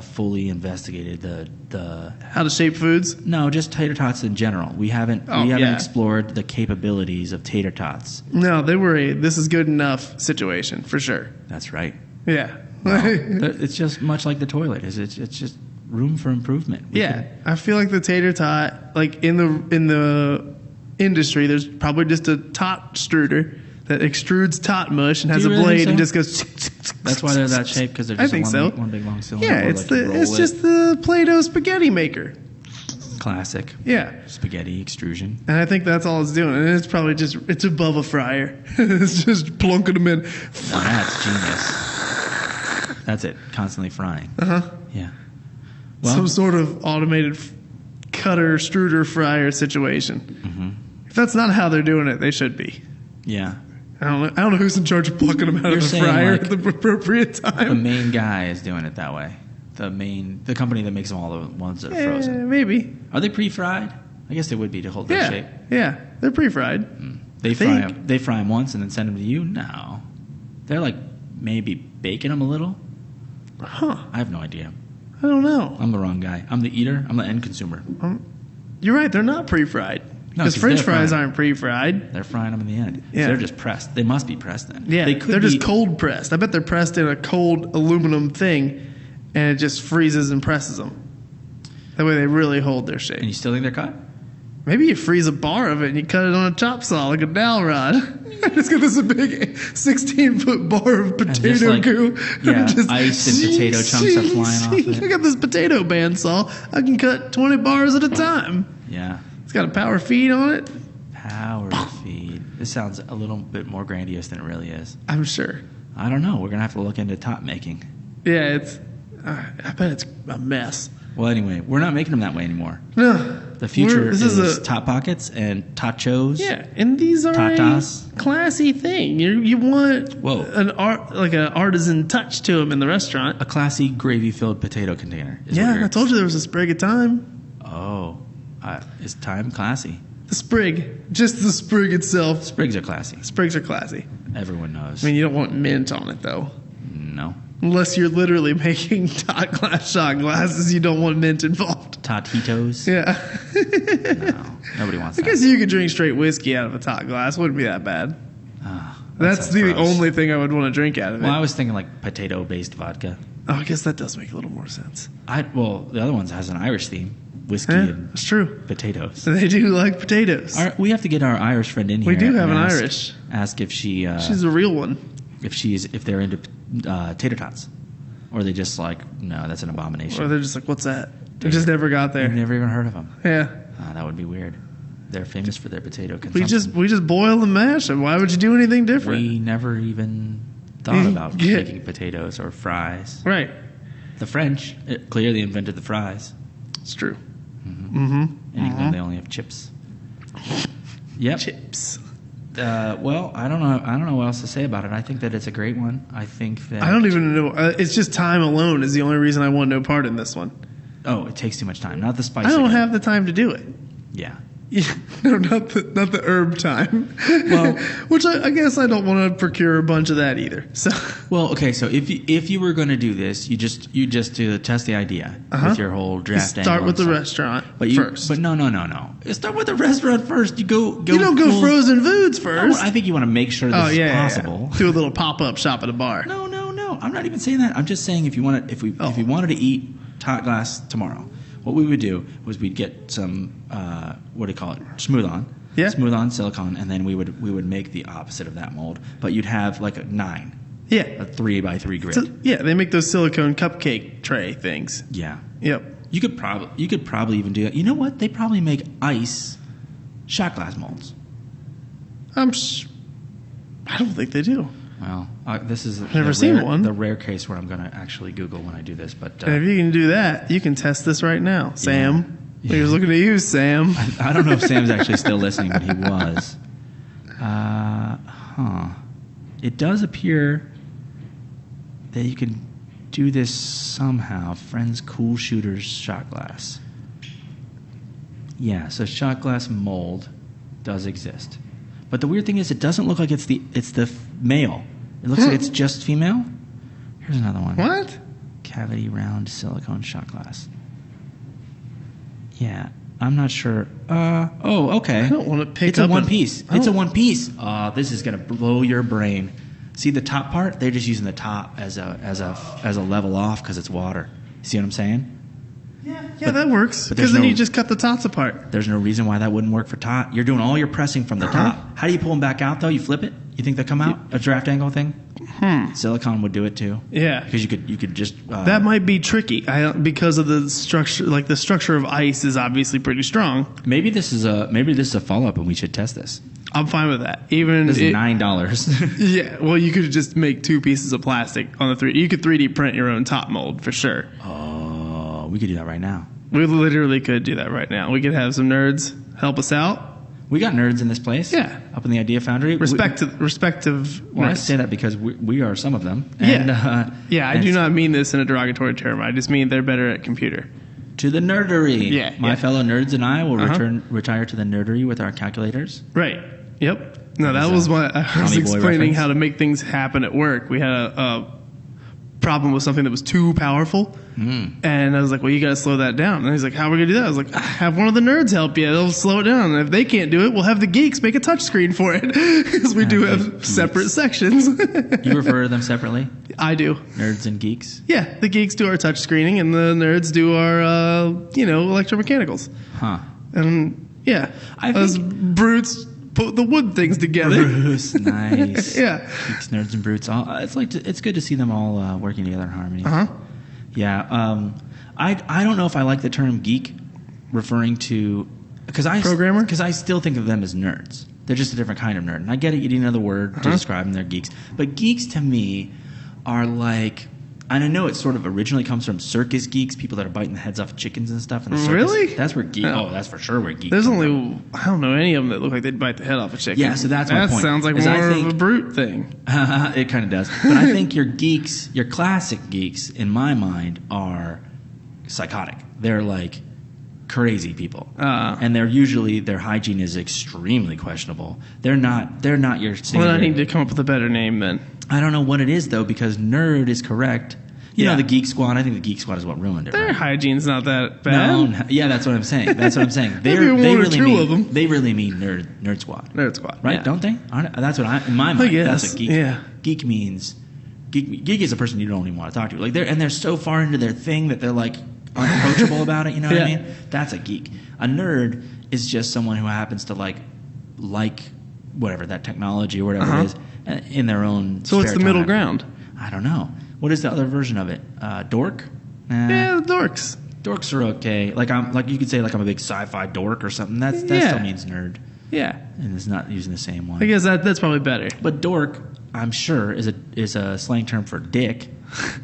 fully investigated the How to shape foods? no, just tater tots in general. We haven't yeah. explored the capabilities of tater tots. No, they were a this is good enough situation for sure. That's right. Yeah. It's just much like the toilet. It's just room for improvement. Yeah, I feel like the tater tot, like in the industry, there's probably just a tot extruder that extrudes tot mush and has Do a you really blade and think just so? goes. That's why they're that shape, because they're I just think one big long cylinder. Yeah, or it's like you roll it's it. just the Play-Doh spaghetti maker. Classic Yeah, spaghetti extrusion. and I think that's all it's doing, and it's probably just it's above a fryer. It's just plunking them in. Now that's genius. That's it. Constantly frying. Yeah. Well, Some sort of automated cutter, extruder, fryer situation. If that's not how they're doing it, they should be. yeah. I don't know who's in charge of plucking them out You're of the saying, fryer like, at the appropriate The time. main guy is doing it that way. The company that makes them all the ones that are frozen. Maybe. Are they pre-fried? I guess they would be to hold their shape. Yeah, they're pre-fried. They fry them. They fry them once and then send them to you. No, they're like maybe baking them a little. Huh? I have no idea. I don't know. I'm the wrong guy. I'm the eater. I'm the end consumer. You're right. They're not pre-fried. No, Because 'cause French they're fries fried. aren't pre-fried. They're frying them in the end. Yeah. They're just pressed. They must be pressed then. Yeah, they could they're be, just cold pressed. I bet they're pressed in a cold aluminum thing, and it just freezes and presses them. That way they really hold their shape. And you still think they're cut? Maybe you freeze a bar of it and you cut it on a chop saw like a dowel rod. Just get this big 16-foot bar of just potato like- goo. yeah, ice and potato chunks are flying off it. I got this potato bandsaw. I can cut 20 bars at a time. Yeah. It's got a power feed on it. Power feed. This sounds a little bit more grandiose than it really is. I'm sure. I don't know. We're gonna have to look into top making. Yeah, it's. I bet it's a mess. Well, anyway, we're not making them that way anymore. No. The future This is a Top Pockets and Tachos. Yeah, and these are Tatas. a classy thing. You want Whoa. an art like an artisan touch to them in the restaurant. A classy gravy-filled potato container. Is what Yeah, you're- I told you there was a sprig of thyme. Oh, is time classy? The sprig, just the sprig itself. Sprigs are classy. Sprigs are classy. Everyone knows. I mean, you don't want mint on it though, No. unless you're literally making Tot shot glasses. You don't want mint involved. Totitos? Yeah, No. Nobody wants I that. guess you could drink straight whiskey out of a Tot glass. Wouldn't be that bad. Ah, that That's sounds the gross. only thing I would want to drink out of it. Well, I was thinking like potato-based vodka. Oh, I guess that does make a little more sense. Well, the other ones has an Irish theme. Whiskey Yeah, and that's true. potatoes. They do like potatoes. We have to get our Irish friend in here. We do have and an ask- Irish. Ask if she, She's a real one. if they're into tater tots, or they just like, no, that's an abomination. Or they're just like, what's that? They just never got I've there. never even heard of them. Yeah. That would be weird. They're famous for their potato consumption. We just boil and mash them. Why would you do anything different? We never even thought about Yeah. making potatoes or fries. Right. The French clearly invented the fries. It's true. In England, they only have chips. Yep. Chips. Well, I don't know what else to say about it. I think that it's a great one. I think that I don't even know. It's just time alone is the only reason I want no part in this one. Oh, it takes too much time. Not the spice. I don't again. have the time to do it. Yeah. No, not the herb time. Well- which I guess I don't want to procure a bunch of that either. So Well, okay. So if you were going to do this, you just to test the idea with your whole draft. start angle with the and stuff. restaurant But first. But no. You start with the restaurant first. You go. You don't go full- frozen foods Oh, first. I think you want to make sure this is possible. Do a little pop-up shop at a bar. No. I'm not even saying that. I'm just saying if you if we wanted to eat Tot Glass tomorrow, what we would do was we'd get some what do you call it? Smooth on. Yeah. Smooth on silicone, and then we would make the opposite of that mold, but you'd have like a 9, Yeah. a 3x3 grid. So, yeah, they make those silicone cupcake tray things. Yeah. Yep. You could probably even do that. You know what? They probably make ice shot glass molds. I don't think they do. Well, this is never seen one. The rare case where I'm going to actually Google when I do this. But if you can do that, you can test this right now, Sam. Yeah. He was looking at you, Sam. I don't know if Sam's actually still listening, but he was. It does appear that you can do this somehow. Friends Cool Shooters shot glass. Yeah, so shot glass mold does exist. But the weird thing is it doesn't look like it's the male. It looks like it's just female. Here's another one. What? Cavity round silicone shot glass. Yeah, I'm not sure. Okay. I don't want to pick it's up a one piece. It's a one piece. This is gonna blow your brain. See the top part? They're just using the top as a level off because it's water. See what I'm saying? Yeah, that works. Because then you just cut the tots apart. There's no reason why that wouldn't work for tot. You're doing all your pressing from the top. How do you pull them back out though? You flip it? You think they come out? A draft angle thing? Silicone would do it too. Yeah. Because you could just that might be tricky. Because of the structure, like the structure of ice is obviously pretty strong. Maybe this is a follow up and we should test this. I'm fine with that. Even this is $9. Yeah, well, you could just make 2 pieces of plastic on the 3D. You could 3D print your own top mold for sure. Oh, we could do that right now. We literally could do that right now. We could have some nerds help us out. We got nerds in this place. Yeah, up in the Idea Foundry. Respective. Well, I say that because we are some of them. And, I do not mean this in a derogatory term. I just mean they're better at computer. To the nerdery. Yeah, my fellow nerds and I will retire to the nerdery with our calculators. Right. Yep. No, that was what I was explaining how to make things happen at work. We had a problem with something that was too powerful. And I was like, well, you got to slow that down. And he's like, how are we going to do that? I was like, have one of the nerds help you. They'll slow it down. And if they can't do it, we'll have the geeks make a touchscreen for it. Because we do have separate sections. You refer to them separately? I do. Nerds and geeks? Yeah. The geeks do our touch screening and the nerds do our, electromechanicals. Huh. And yeah. As brutes put the wood things together. Bruce, nice. Yeah. Geeks, nerds, and brutes. It's good to see them all working together in harmony. Yeah. I don't know if I like the term geek, referring to programmer, because I still think of them as nerds. They're just a different kind of nerd. And I get it. You need another word to describe them. They're geeks. But geeks to me are like. And I know it sort of originally comes from circus geeks, people that are biting the heads off chickens and stuff in the circus. Really? That's where geek. Oh, that's for sure where geeks. There's only I don't know any of them that look like they'd bite the head off a chicken. Yeah, so that's my point. That sounds like more of a brute thing. It kind of does. But I think your geeks, your classic geeks, in my mind, are psychotic. They're like crazy people, and their hygiene is extremely questionable. They're not your standard. Well, I need to come up with a better name then. I don't know what it is though, because nerd is correct. You know, the Geek Squad. I think the Geek Squad is what ruined it. Their hygiene's not that bad. No, yeah, that's what I'm saying. They really mean nerd squad. Nerd squad, right? Yeah. That's what in my mind. Yes. That's what geek. Yeah. Geek means geek is a person you don't even want to talk to. Like they're so far into their thing that they're like unapproachable about it. You know what I mean? That's a geek. A nerd is just someone who happens to like whatever that technology or whatever it is in their own. So what's the middle ground? I don't know. What is the other version of it? Dork? Yeah, dorks. Dorks are okay. Like you could say I'm a big sci-fi dork or something. That still means nerd. Yeah. And it's not using the same one. I guess that's probably better. But dork, I'm sure, is a slang term for dick.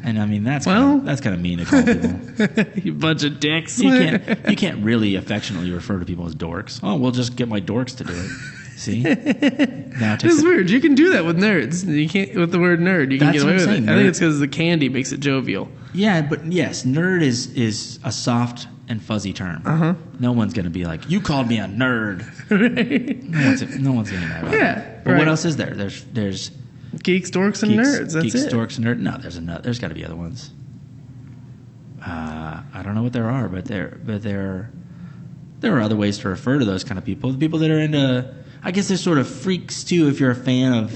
And I mean that's kind of mean to call people. You bunch of dicks. You can't really affectionately refer to people as dorks. Oh, we'll just get my dorks to do it. See? This is weird. You can do that with nerds. You can't with the word nerd. You can get away with it. I think it's because the candy makes it jovial. Yeah, but yes, nerd is a soft and fuzzy term. No one's going to be like, you called me a nerd. No one's getting that. Yeah. But what else is there? There's geeks, dorks, and nerds. That's geeks, it. Dorks, and nerds. No, there's got to be other ones. I don't know what there are, but there are other ways to refer to those kind of people. The people that are into, I guess they're sort of freaks too. If you're a fan of,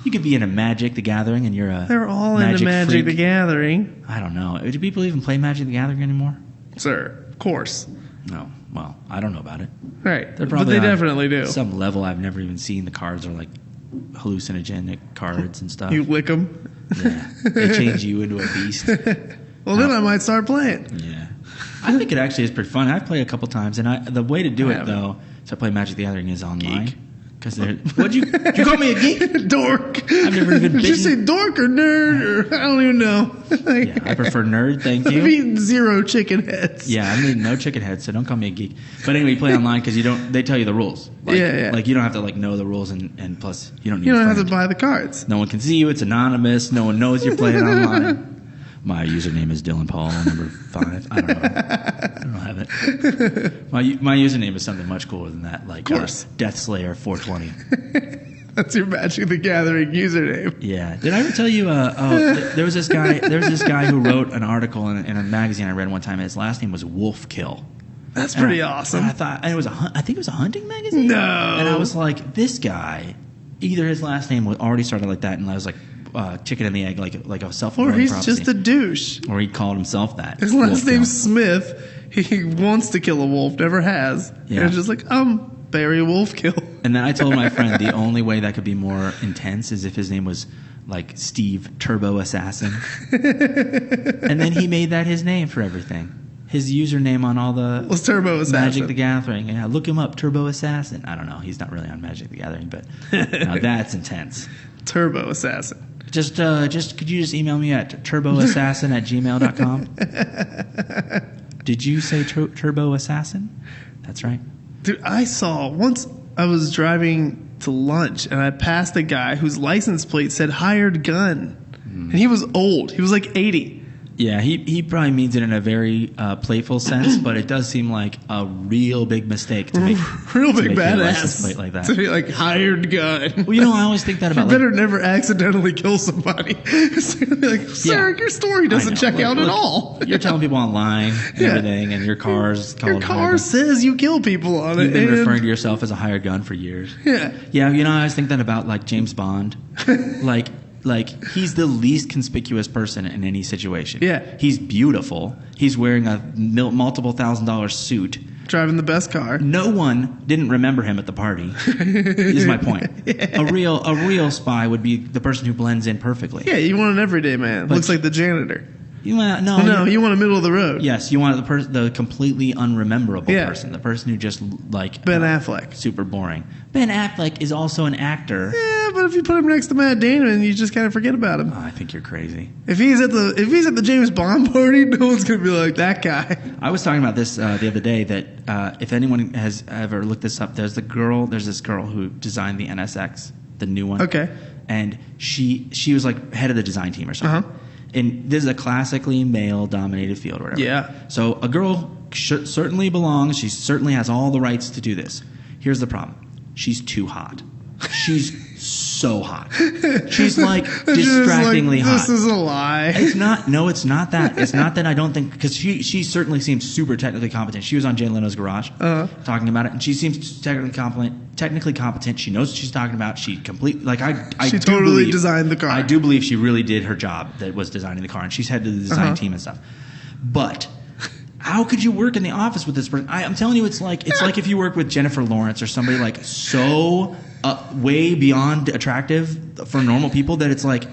you could be into Magic the Gathering, and you're a they're all into Magic the Gathering. I don't know. Do people even play Magic the Gathering anymore? Sir, of course. No. Well, I don't know about it. Right. But they definitely do. Some level I've never even seen. The cards are like hallucinogenic cards and stuff. You lick them. Yeah. They change you into a beast. Well, then I might start playing. Yeah. I think it actually is pretty fun. I've played a couple times, and the way to do it, though, to play Magic the Gathering is online. Because they're... Did you call me a geek? Dork. I've never even Did you say dork or nerd? Or I don't even know. Yeah, I prefer nerd, thank you. I've eaten 0 chicken heads. Yeah, I'm eating no chicken heads, so don't call me a geek. But anyway, you play online because they tell you the rules. Like, Yeah. Like, you don't have to, like, know the rules, and plus, you don't need You don't a have friend. to buy the cards. No one can see you. It's anonymous. No one knows you're playing online. My username is Dylan Paul, number 5. I don't know. I don't have it. My username is something much cooler than that, like Death Slayer 420. That's your Magic the Gathering username. Yeah. Did I ever tell you? There was this guy who wrote an article in a magazine I read one time. And his last name was Wolfkill. That's pretty awesome. And I thought, and I think it was a hunting magazine. No. And I was like, this guy, either his last name was already started like that, and I was like, chicken and the egg, like a self-fulfilling Or he's prophecy. just a douche. Or he called himself that. His last Wolfkill. name's Smith. He wants to kill a wolf, never has. Yeah. And it's just like, Barry Wolfkill. And then I told my friend the only way that could be more intense is if his name was like Steve Turbo Assassin. And then he made that his name for everything. His username on all the Was Turbo Assassin. Magic the Gathering. Yeah, look him up, Turbo Assassin. I don't know. He's not really on Magic the Gathering, but now that's intense. Turbo Assassin. Just could you just email me at turboassassin@gmail.com? Did you say Turbo Assassin? That's right. Dude, I saw once I was driving to lunch and I passed a guy whose license plate said hired gun. And he was old. He was like 80. Yeah, he probably means it in a very playful sense, but it does seem like a real big mistake to make Real to big make your license badass. plate like that. To be like hired gun. Well, I always think that You about better never accidentally kill somebody. It's gonna be like, sir, Yeah. your story doesn't check out at all. You're telling people online and Yeah. everything, and your car's called Your car says you kill people on You've it. been and- referring to yourself as a hired gun for years. Yeah. Yeah, I always think that about like James Bond. like he's the least conspicuous person in any situation. Yeah. He's beautiful. He's wearing a multiple $1,000 suit. Driving the best car. No one didn't remember him at the party. Is my point. Yeah. A real spy would be the person who blends in perfectly. Yeah, you want an everyday man. But- Looks like the janitor. You want No, you want a middle of the road. Yes, you want the completely unrememberable Yeah. person, the person who just like Ben Affleck. super boring. Ben Affleck is also an actor. Yeah, but if you put him next to Matt Damon, you just kind of forget about him. Oh, I think you're crazy. If he's at the James Bond party, no one's gonna be like that guy. I was talking about this the other day that if anyone has ever looked this up, there's this girl who designed the NSX, the new one. Okay. And she was like head of the design team or something. Uh-huh. And this is a classically male-dominated field, or whatever. Yeah. So a girl certainly belongs. She certainly has all the rights to do this. Here's the problem: she's too hot. She's so hot. She's like distractingly hot. This is a lie. It's not. No, it's not that. It's not that I don't think, because she certainly seems super technically competent. She was on Jay Leno's Garage talking about it, and she seems technically competent. She knows what she's talking about. She completely She do totally believe- designed the car. I do believe she really did her job that was designing the car, and she's head of the design team and stuff. But how could you work in the office with this person? I'm telling you, it's like if you work with Jennifer Lawrence or somebody like so way beyond attractive for normal people that it's like,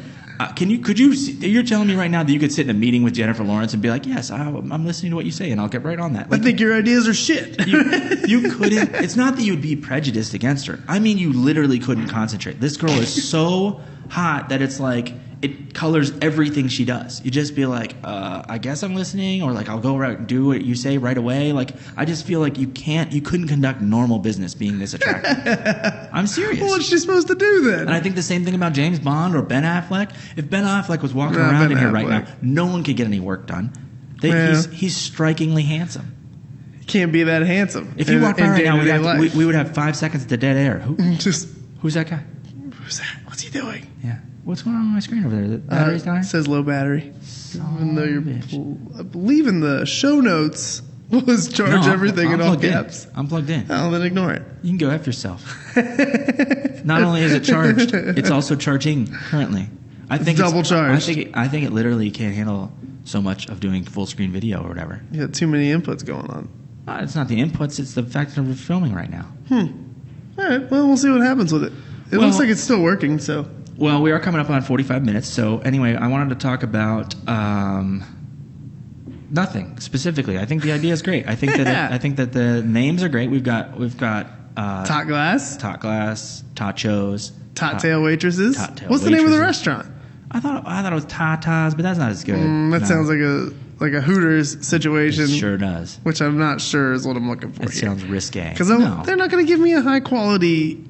you're telling me right now that you could sit in a meeting with Jennifer Lawrence and be like, yes, I'm listening to what you say and I'll get right on that. I think your ideas are shit. You couldn't. It's not that you'd be prejudiced against her. I mean, you literally couldn't concentrate. This girl is so hot that it's like it colors everything she does. You just be like, I guess I'm listening, or like I'll go right and do what you say right away. Like I just feel like you couldn't conduct normal business being this attractive. I'm serious. What's she supposed to do then? And I think the same thing about James Bond or Ben Affleck. If Ben Affleck was walking Nah, around Ben in here right Affleck. now, no one could get any work done. Yeah. He's strikingly handsome. Can't be that handsome. If you walked by right now, life. we would have 5 seconds to dead air. Who's that guy? Who's that? What's he doing? Yeah. What's going on my screen over there? The battery's dying? It says low battery. Even though I believe in the show notes was charge everything in all caps. I'm plugged in. Oh, then ignore it. You can go F yourself. Not only is it charged, it's also charging currently. I think Double charged. I think it literally can't handle so much of doing full screen video or whatever. You got too many inputs going on. It's not the inputs; it's the fact that we're filming right now. All right. Well, we'll see what happens with it. It looks like it's still working. So. Well, we are coming up on 45 minutes. So anyway, I wanted to talk about nothing specifically. I think the idea is great. I think that the names are great. We've got Tot Glass? Tot Glass, Tachos. Tot Tail Waitresses? Tot Tail What's the name of the Waitresses. restaurant? I thought it was Tatas, but that's not as good. That sounds like a Hooters situation. It sure does. Which I'm not sure is what I'm looking for. It sounds risque. Because they're not going to give me a high quality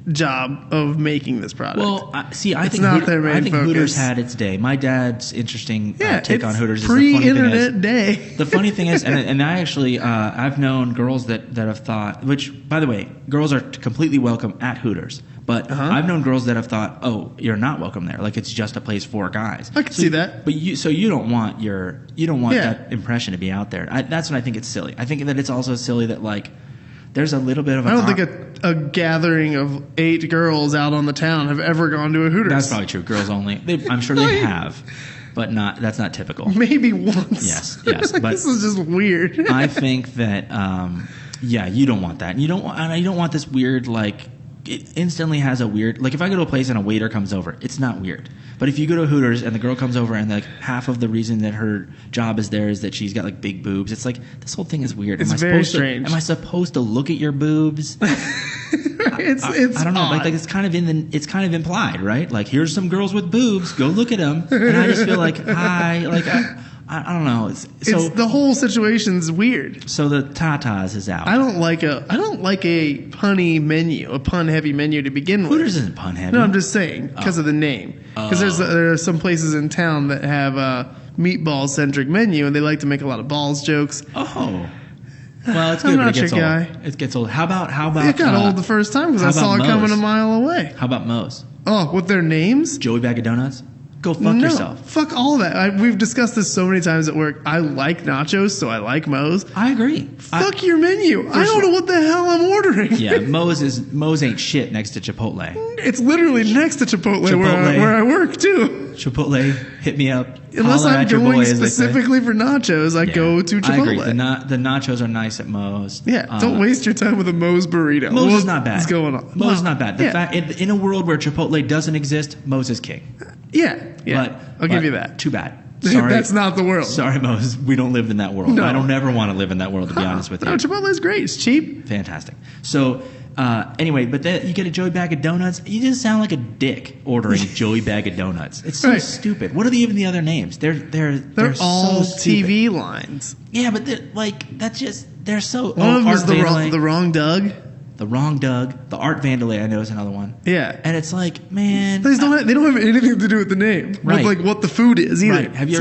job of making this product. Well, I think focus. Hooters had its day. My dad's interesting take on Hooters is pre-internet day. The funny thing is, and I actually I've known girls that have thought, which by the way, girls are completely welcome at Hooters. But I've known girls that have thought, "Oh, you're not welcome there. Like it's just a place for guys." I can see that. But you don't want that impression to be out there. That's when I think it's silly. I think that it's also silly that like there's a little bit of. I don't think a gathering of 8 girls out on the town have ever gone to a Hooters. That's probably true. Girls only. I'm sure they have, but that's not typical. Maybe once. Yes. But But this is just weird. I think that you don't want that. You don't want this weird like. It instantly has a weird, like if I go to a place and a waiter comes over, it's not weird. But if you go to Hooters and the girl comes over and like half of the reason that her job is there is that she's got like big boobs, it's like this whole thing is weird. It's very strange. Am I supposed to look at your boobs? It's I don't know. odd. Like it's kind of implied, right? Like here's some girls with boobs, go look at them. And I just feel like hi, like I don't know. It's the whole situation's weird. So the Tatas is out. I don't like a punny menu, a pun heavy menu to begin with. Hooters isn't pun heavy. No, I'm just saying because of the name. Because there are some places in town that have a meatball centric menu, and they like to make a lot of balls jokes. Oh. Well, it's good, I'm but not it gets your old. guy. It gets old. How about? It got old the first time because I saw it coming a mile away. How about Moe's? Oh, with their names? Joey Bag of Donuts? Go fuck yourself. Fuck all that. We've discussed this so many times at work. I like nachos, so I like Moe's. I agree. Fuck your menu. I don't know what the hell I'm ordering. Yeah, Moe's ain't shit next to Chipotle. It's literally next to Chipotle. Where I work too. Chipotle, hit me up. Unless I'm going specifically for nachos, I go to Chipotle. I agree. The nachos are nice at Moe's. Yeah, don't waste your time with a Moe's burrito. Moe's is not bad. What's going on? Moe's is not bad. The fact in a world where Chipotle doesn't exist, Moe's is king. Yeah. I'll give you that. Too bad. Sorry. That's not the world. Sorry, Moe's. We don't live in that world. No. I don't ever want to live in that world, to be honest with you. No, Chipotle's great. It's cheap. Fantastic. So, anyway, but you get a Joey Bag of Donuts. You just sound like a dick ordering Joey Bag of Donuts. It's so stupid. What are the the other names? They're all so stupid. TV lines. Yeah, but they're so. One of them is the wrong Doug. The wrong Doug. The Art Vandalay, I know, is another one. Yeah. And it's like, man. They don't have anything to do with the name. Right. With, like, what the food is either. Right. Have you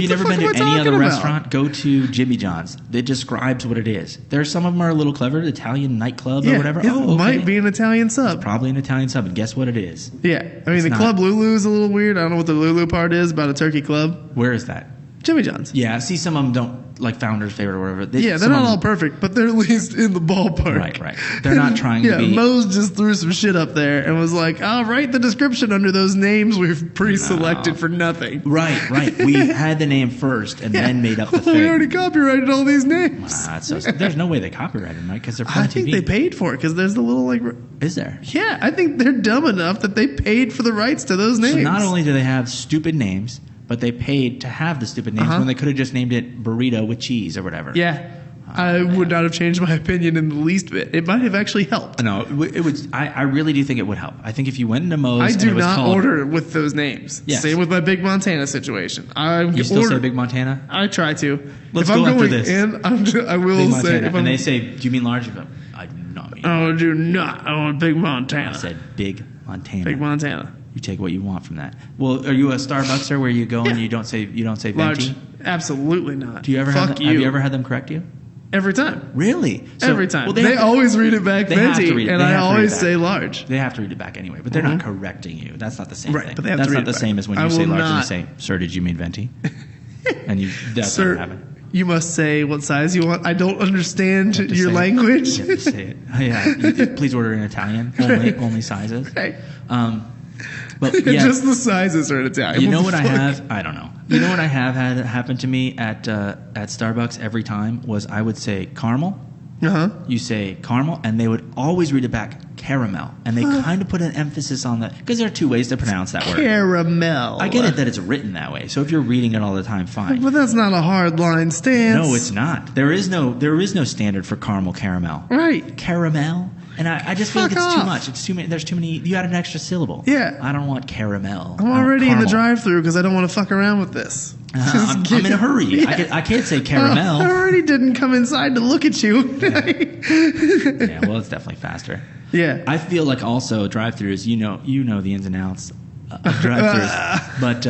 never been to any other restaurant? Go to Jimmy John's. It describes what it is. Some of them are a little clever. Italian nightclub or whatever. Yeah, it might be an Italian sub. It's probably an Italian sub. And guess what it is? Yeah. I mean, Club Lulu is a little weird. I don't know what the Lulu part is about a turkey club. Where is that? Jimmy John's. Yeah, see, some of them don't, like Founder's Favorite or whatever. They're not all perfect, but they're at least in the ballpark. Right. They're not trying to be... Yeah, Moe's just threw some shit up there and was like, I'll write the description under those names we've pre-selected for nothing. Right. We had the name first and then made up the thing. We already copyrighted all these names. There's no way they copyrighted them, right? Because they're from I think they paid for it because there's the little, like... Is there? Yeah, I think they're dumb enough that they paid for the rights to those names. So not only do they have stupid names... But they paid to have the stupid names when they could have just named it burrito with cheese or whatever. Yeah. I would not have changed my opinion in the least bit. It might have actually helped. No, it would. I really do think it would help. I think if you went into Moe's, I do not order with those names. Yes. Same with my Big Montana situation. You still say Big Montana? I try to. Let's if go I'm after going this. In, I will Big say. And they say, "Do you mean large?" I do not mean. I do not. I want Big Montana. I said Big Montana. Big Montana. You take what you want from that. Well, are you a Starbuckser where you go and you don't say venti? Large. Absolutely not. Do you ever have you ever had them correct you? Every time. Really? Every time. Well, they always read it back venti, and I always say large. They have to read it back anyway, but they're not correcting you. That's not the same thing. But they have that's to read not the same as when you say large and you say, "Sir, did you mean venti?" And that's not happening. You must say what size you want. I don't understand your language. You have to say it. Yeah. Please order in Italian. Only sizes. Right. But yeah, just the sizes are in Italian. You know what I have? I don't know. You know what I have had happen to me at Starbucks every time was I would say caramel, You say caramel, and they would always read it back caramel, and they kind of put an emphasis on that because there are two ways to pronounce that word. Caramel. I get it that it's written that way, so if you're reading it all the time, fine. But that's not a hard line stance. No, it's not. There is no standard for caramel. Right. Caramel. And I just feel like it's Fuck too off. much. It's too many. There's too many. You add an extra syllable. Yeah. I don't want caramel. I'm already in the drive-thru because I don't want to fuck around with this. I'm in a hurry. Yeah. I can't say caramel. I already didn't come inside to look at you. Yeah, well, it's definitely faster. Yeah. I feel like also drive-thrus. You know the ins and outs of drive-thrus, but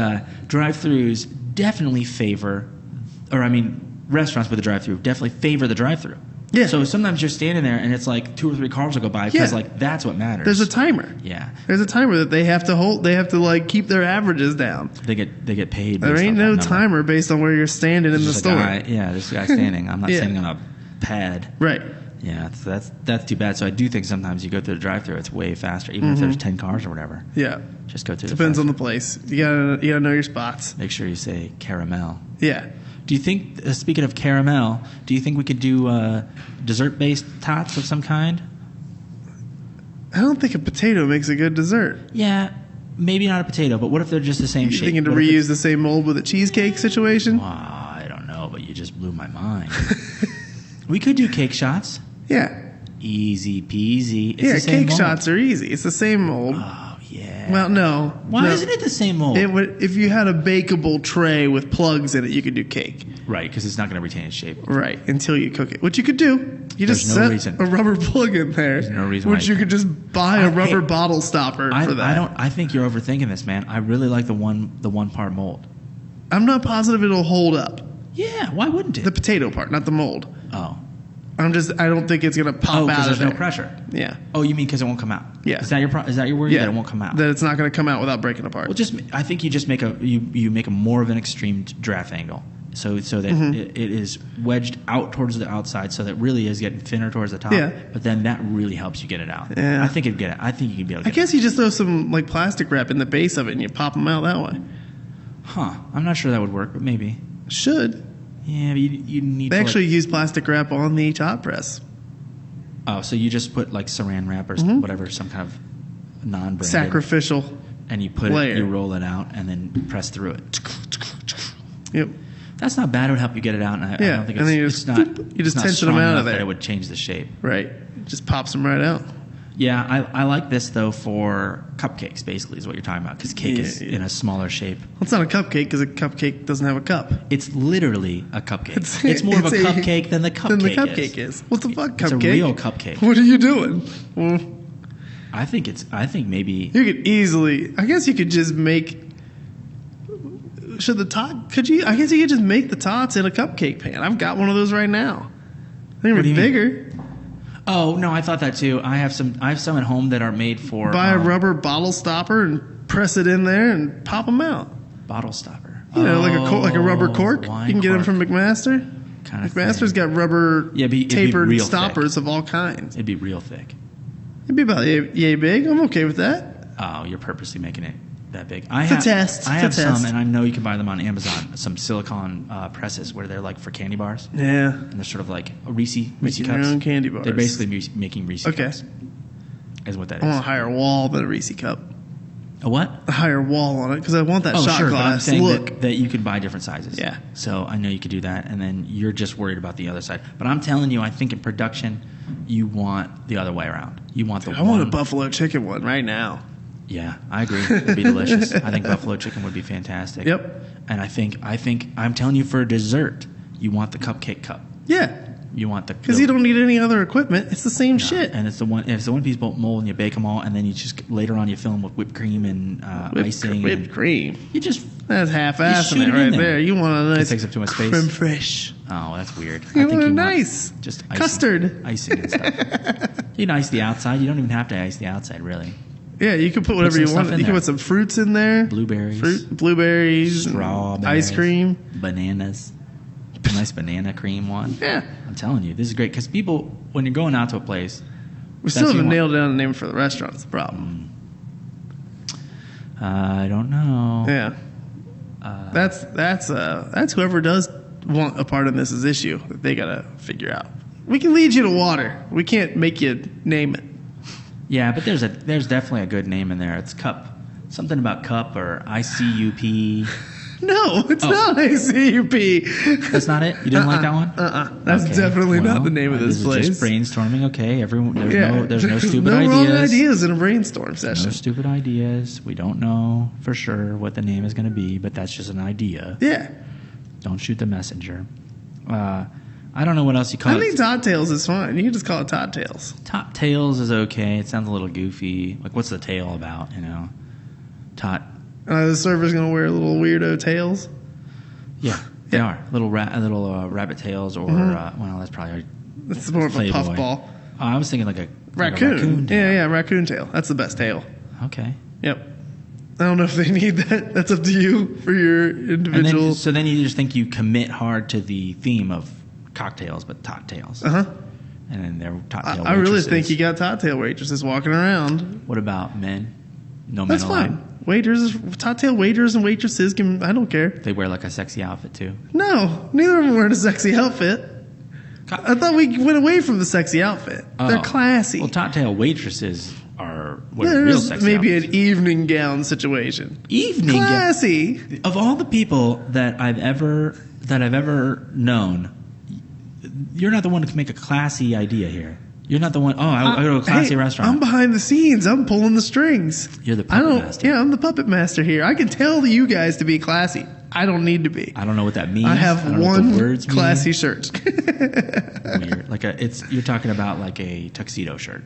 drive-thrus definitely restaurants with a drive-thru definitely favor the drive-thru. Yeah. So sometimes you're standing there and it's like 2 or 3 cars will go by because that's what matters. There's a timer. Yeah. There's a timer that they have to hold. They have to like keep their averages down. They get paid. There ain't no timer based on where you're standing in the store. This guy standing. I'm not standing on a pad. Right. Yeah, so that's too bad. So I do think sometimes you go through the drive-thru, it's way faster, even if there's 10 cars or whatever. Yeah. Just go through. Depends on the place. You gotta know your spots. Make sure you say caramel. Yeah. Do you think, speaking of caramel, do you think we could do dessert-based tots of some kind? I don't think a potato makes a good dessert. Yeah, maybe not a potato, but what if they're just the same You shape? thinking to reuse the same mold with a cheesecake situation? I don't know, but you just blew my mind. We could do cake shots. Yeah. Easy peasy. It's the same cake mold. shots are easy. It's the same mold. Oh, yeah. Well, no. Why no. isn't it the same mold? If you had a bakeable tray with plugs in it, you could do cake. Right, because it's not going to retain its shape. Right, until you cook it. Which you could do. You just There's no set reason. a rubber plug in there. There's no reason Which why you could just buy a rubber hey, bottle stopper for that. I think you're overthinking this, man. I really like the one part mold. I'm not positive it'll hold up. Yeah, why wouldn't it? The potato part, not the mold. Oh. I don't think it's going to pop out because of there's there. no pressure. Yeah. Oh, you mean because it won't come out? Yeah. Is that your worry that it won't come out? That it's not going to come out without breaking apart. Well, I think you just make you make a more of an extreme draft angle, so that it is wedged out towards the outside, so that really is getting thinner towards the top. Yeah. But then that really helps you get it out. Yeah. I think you'd get it. I think you can be able to I get guess you just throw some like plastic wrap in the base of it and you pop them out that way. Huh. I'm not sure that would work, but maybe. Should. Yeah, but you need They to actually use plastic wrap on the hot press. Oh, so you just put like saran wrap or whatever, some kind of non-branded. Sacrificial. And you put layer. it, you roll it out, and then press through it. Yep. That's not bad. It would help you get it out. And I don't think and then you it's just, not. you just it's not tension them strong out enough of there. That it would change the shape. Right. It just pops them right out. Yeah, I like this though for cupcakes. Basically, is what you're talking about because cake is in a smaller shape. Well, it's not a cupcake because a cupcake doesn't have a cup. It's literally a cupcake. It's more of a cupcake than the cupcake is. What the fuck, cupcake? It's a real cupcake. What are you doing? Well, I think maybe you could easily. I guess you could just make. Should the tot? Could you? I guess you could just make the tots in a cupcake pan. I've got one of those right now. They're even bigger. Oh no, I thought that too. I have some at home that are made for. Buy a rubber bottle stopper and press it in there and pop them out. Bottle stopper. You know, like a rubber cork. You can get them from McMaster. Kind of. McMaster's got rubber tapered stoppers thick. of all kinds. It'd be real thick. It'd be about yay big. I'm okay with that. Oh, you're purposely making it that big. Test. I have some, and I know you can buy them on Amazon. Some silicone presses where they're like for candy bars. Yeah. And they're sort of like Reese Making cups. their own candy bars. They're basically making Reese cups. Is what that is. I want a higher wall than a Reese cup. A what? A higher wall on it because I want that shot sure, glass but I'm saying look. that you could buy different sizes. Yeah. So I know you could do that, and then you're just worried about the other side. But I'm telling you, I think in production, you want the other way around. You want the I want a buffalo chicken one right now. Yeah, I agree. It'd be delicious. I think buffalo chicken would be fantastic. Yep. And I think I'm telling you for dessert, you want the cupcake cup. Yeah. You want the because you don't need any other equipment. It's the same shit. And it's the one piece mold, and you bake them all, and then you just later on you fill them with whipped cream and icing. Whipped cream. You just that's half-assing it right there. You want a nice it takes up too much space. Creme fraiche. Oh, that's weird. You want a nice just custard icing and stuff. You can ice the outside. You don't even have to ice the outside, really. Yeah, you can put whatever you want. You can put some fruits in there. Blueberries, strawberries, ice cream, bananas. A nice banana cream one. Yeah. I'm telling you, this is great because people, when you're going out to a place, we still haven't nailed down the name for the restaurant. That's the problem. I don't know. Yeah. That's whoever does want a part in this issue that they gotta figure out. We can lead you to water. We can't make you name it. Yeah, but there's definitely a good name in there. It's Cup. Something about Cup or ICUP. No, it's not ACUP. That's not it? You didn't like that one? That's definitely not the name of this place. Just brainstorming, okay? Everyone, there's no stupid no ideas. Wrong ideas in a brainstorm session. No stupid ideas. We don't know for sure what the name is going to be, but that's just an idea. Yeah. Don't shoot the messenger. I don't know what else you call it. I think Tot Tails is fine. You can just call it Tot Tails. Tot Tails is okay. It sounds a little goofy. Like, what's the tail about, Tot. The server's going to wear little weirdo tails? Yeah, they are. Little rabbit tails or, well, that's probably... That's more of a puffball. Oh, I was thinking like a raccoon. Tail. Yeah, raccoon tail. That's the best tail. Okay. Yep. I don't know if they need that. That's up to you for your individual... So then you just think you commit hard to the theme of cocktails, but tot tails. Uh-huh. And then they're tot tail waitresses. I really think you got tot tail waitresses walking around. What about men? No men That's allowed? fine. Waiters, tot tail waiters and waitresses can... I don't care. They wear like a sexy outfit too. No, neither of them wearing a sexy outfit. I thought we went away from the sexy outfit. They're classy. Well, tot tail waitresses are wearing real sexy maybe outfits. An evening gown situation. Evening classy. Of all the people that I've ever known, you're not the one to make a classy idea here. You're not the one. Oh, I go to a classy restaurant. I'm behind the scenes. I'm pulling the strings. You're the puppet master. Yeah, I'm the puppet master here. I can tell you guys to be classy. I don't need to be. I don't know what that means. I have don't know one what the words classy mean. shirt. Weird. You're talking about like a tuxedo shirt.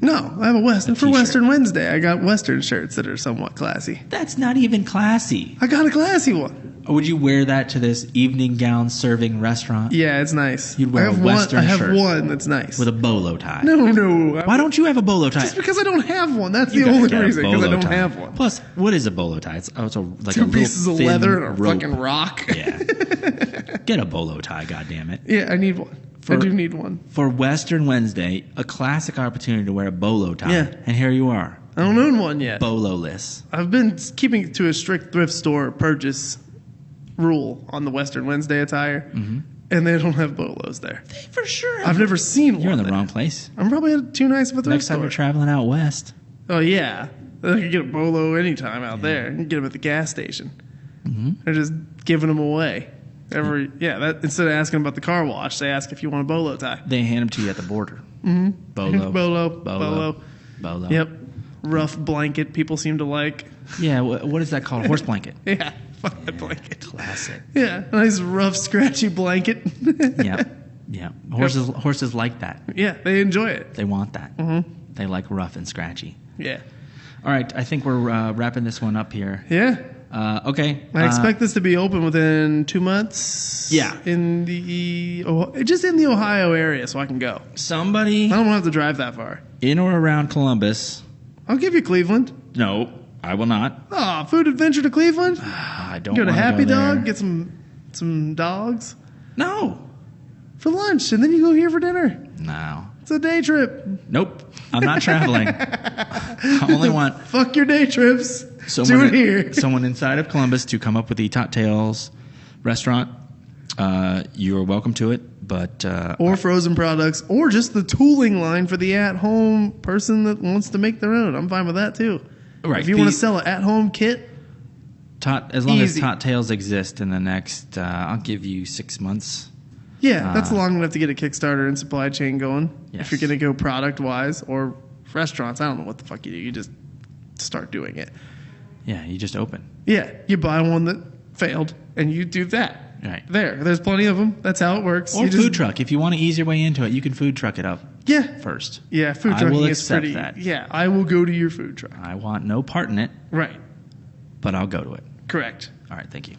No, I have a Western for Western Wednesday. I got Western shirts that are somewhat classy. That's not even classy. I got a classy one. Would you wear that to this evening gown serving restaurant? Yeah, it's nice. You'd wear a Western shirt. I have one that's nice. With a bolo tie. No. Why don't you have a bolo tie? Just because I don't have one. That's the only reason, because I don't have one. Plus, what is a bolo tie? It's like two pieces of leather and a fucking rock. Yeah. Get a bolo tie, goddammit. Yeah, I need one. I do need one. For Western Wednesday, a classic opportunity to wear a bolo tie. Yeah. And here you are. I don't own one yet. Bolo-less. I've been keeping it to a strict thrift store purchase rule on the Western Wednesday attire, and they don't have bolos there. They for sure. I've never seen one. You're in the wrong place. I'm probably too nice of a thrift Next store. time you're traveling out west. Oh, yeah. I can get a bolo anytime out there. You can get them at the gas station. They're just giving them away. Instead of asking about the car wash, they ask if you want a bolo tie. They hand them to you at the border. Bolo. Bolo. Yep. Rough blanket people seem to like. Yeah, what is that called? Horse blanket. Yeah, fuck that blanket. Classic. Yeah, nice rough scratchy blanket. Yeah. Horses like that. Yeah, they enjoy it. They want that. They like rough and scratchy. Yeah. All right, I think we're wrapping this one up here. Yeah. Okay. I expect this to be open within 2 months. Yeah. In the Ohio area, so I can go. Somebody. I don't want to have to drive that far. In or around Columbus. I'll give you Cleveland. No, I will not. Oh, food adventure to Cleveland? I don't go to want to Happy go there. Dog, get some dogs. No. For lunch, and then you go here for dinner. No. It's a day trip. Nope. I'm not traveling. I only want... Fuck your day trips. Do it here. Someone inside of Columbus to come up with the Tot Tails restaurant. You are welcome to it, but... or frozen products, or just the tooling line for the at-home person that wants to make their own. I'm fine with that, too. Right. If you want to sell an at-home kit... As long as Tot Tails exist in the next... I'll give you 6 months. Yeah, that's long enough to get a Kickstarter and supply chain going. Yes. If you're going to go product-wise, or restaurants, I don't know what the fuck you do. You just start doing it. Yeah, you just open. Yeah, you buy one that failed, and you do that. Right. There's plenty of them. That's how it works. Or food truck. If you want to ease your way into it, you can food truck it up first. Yeah, food trucking I will is accept pretty... that. Yeah, I will go to your food truck. I want no part in it. Right. But I'll go to it. Correct. All right, thank you.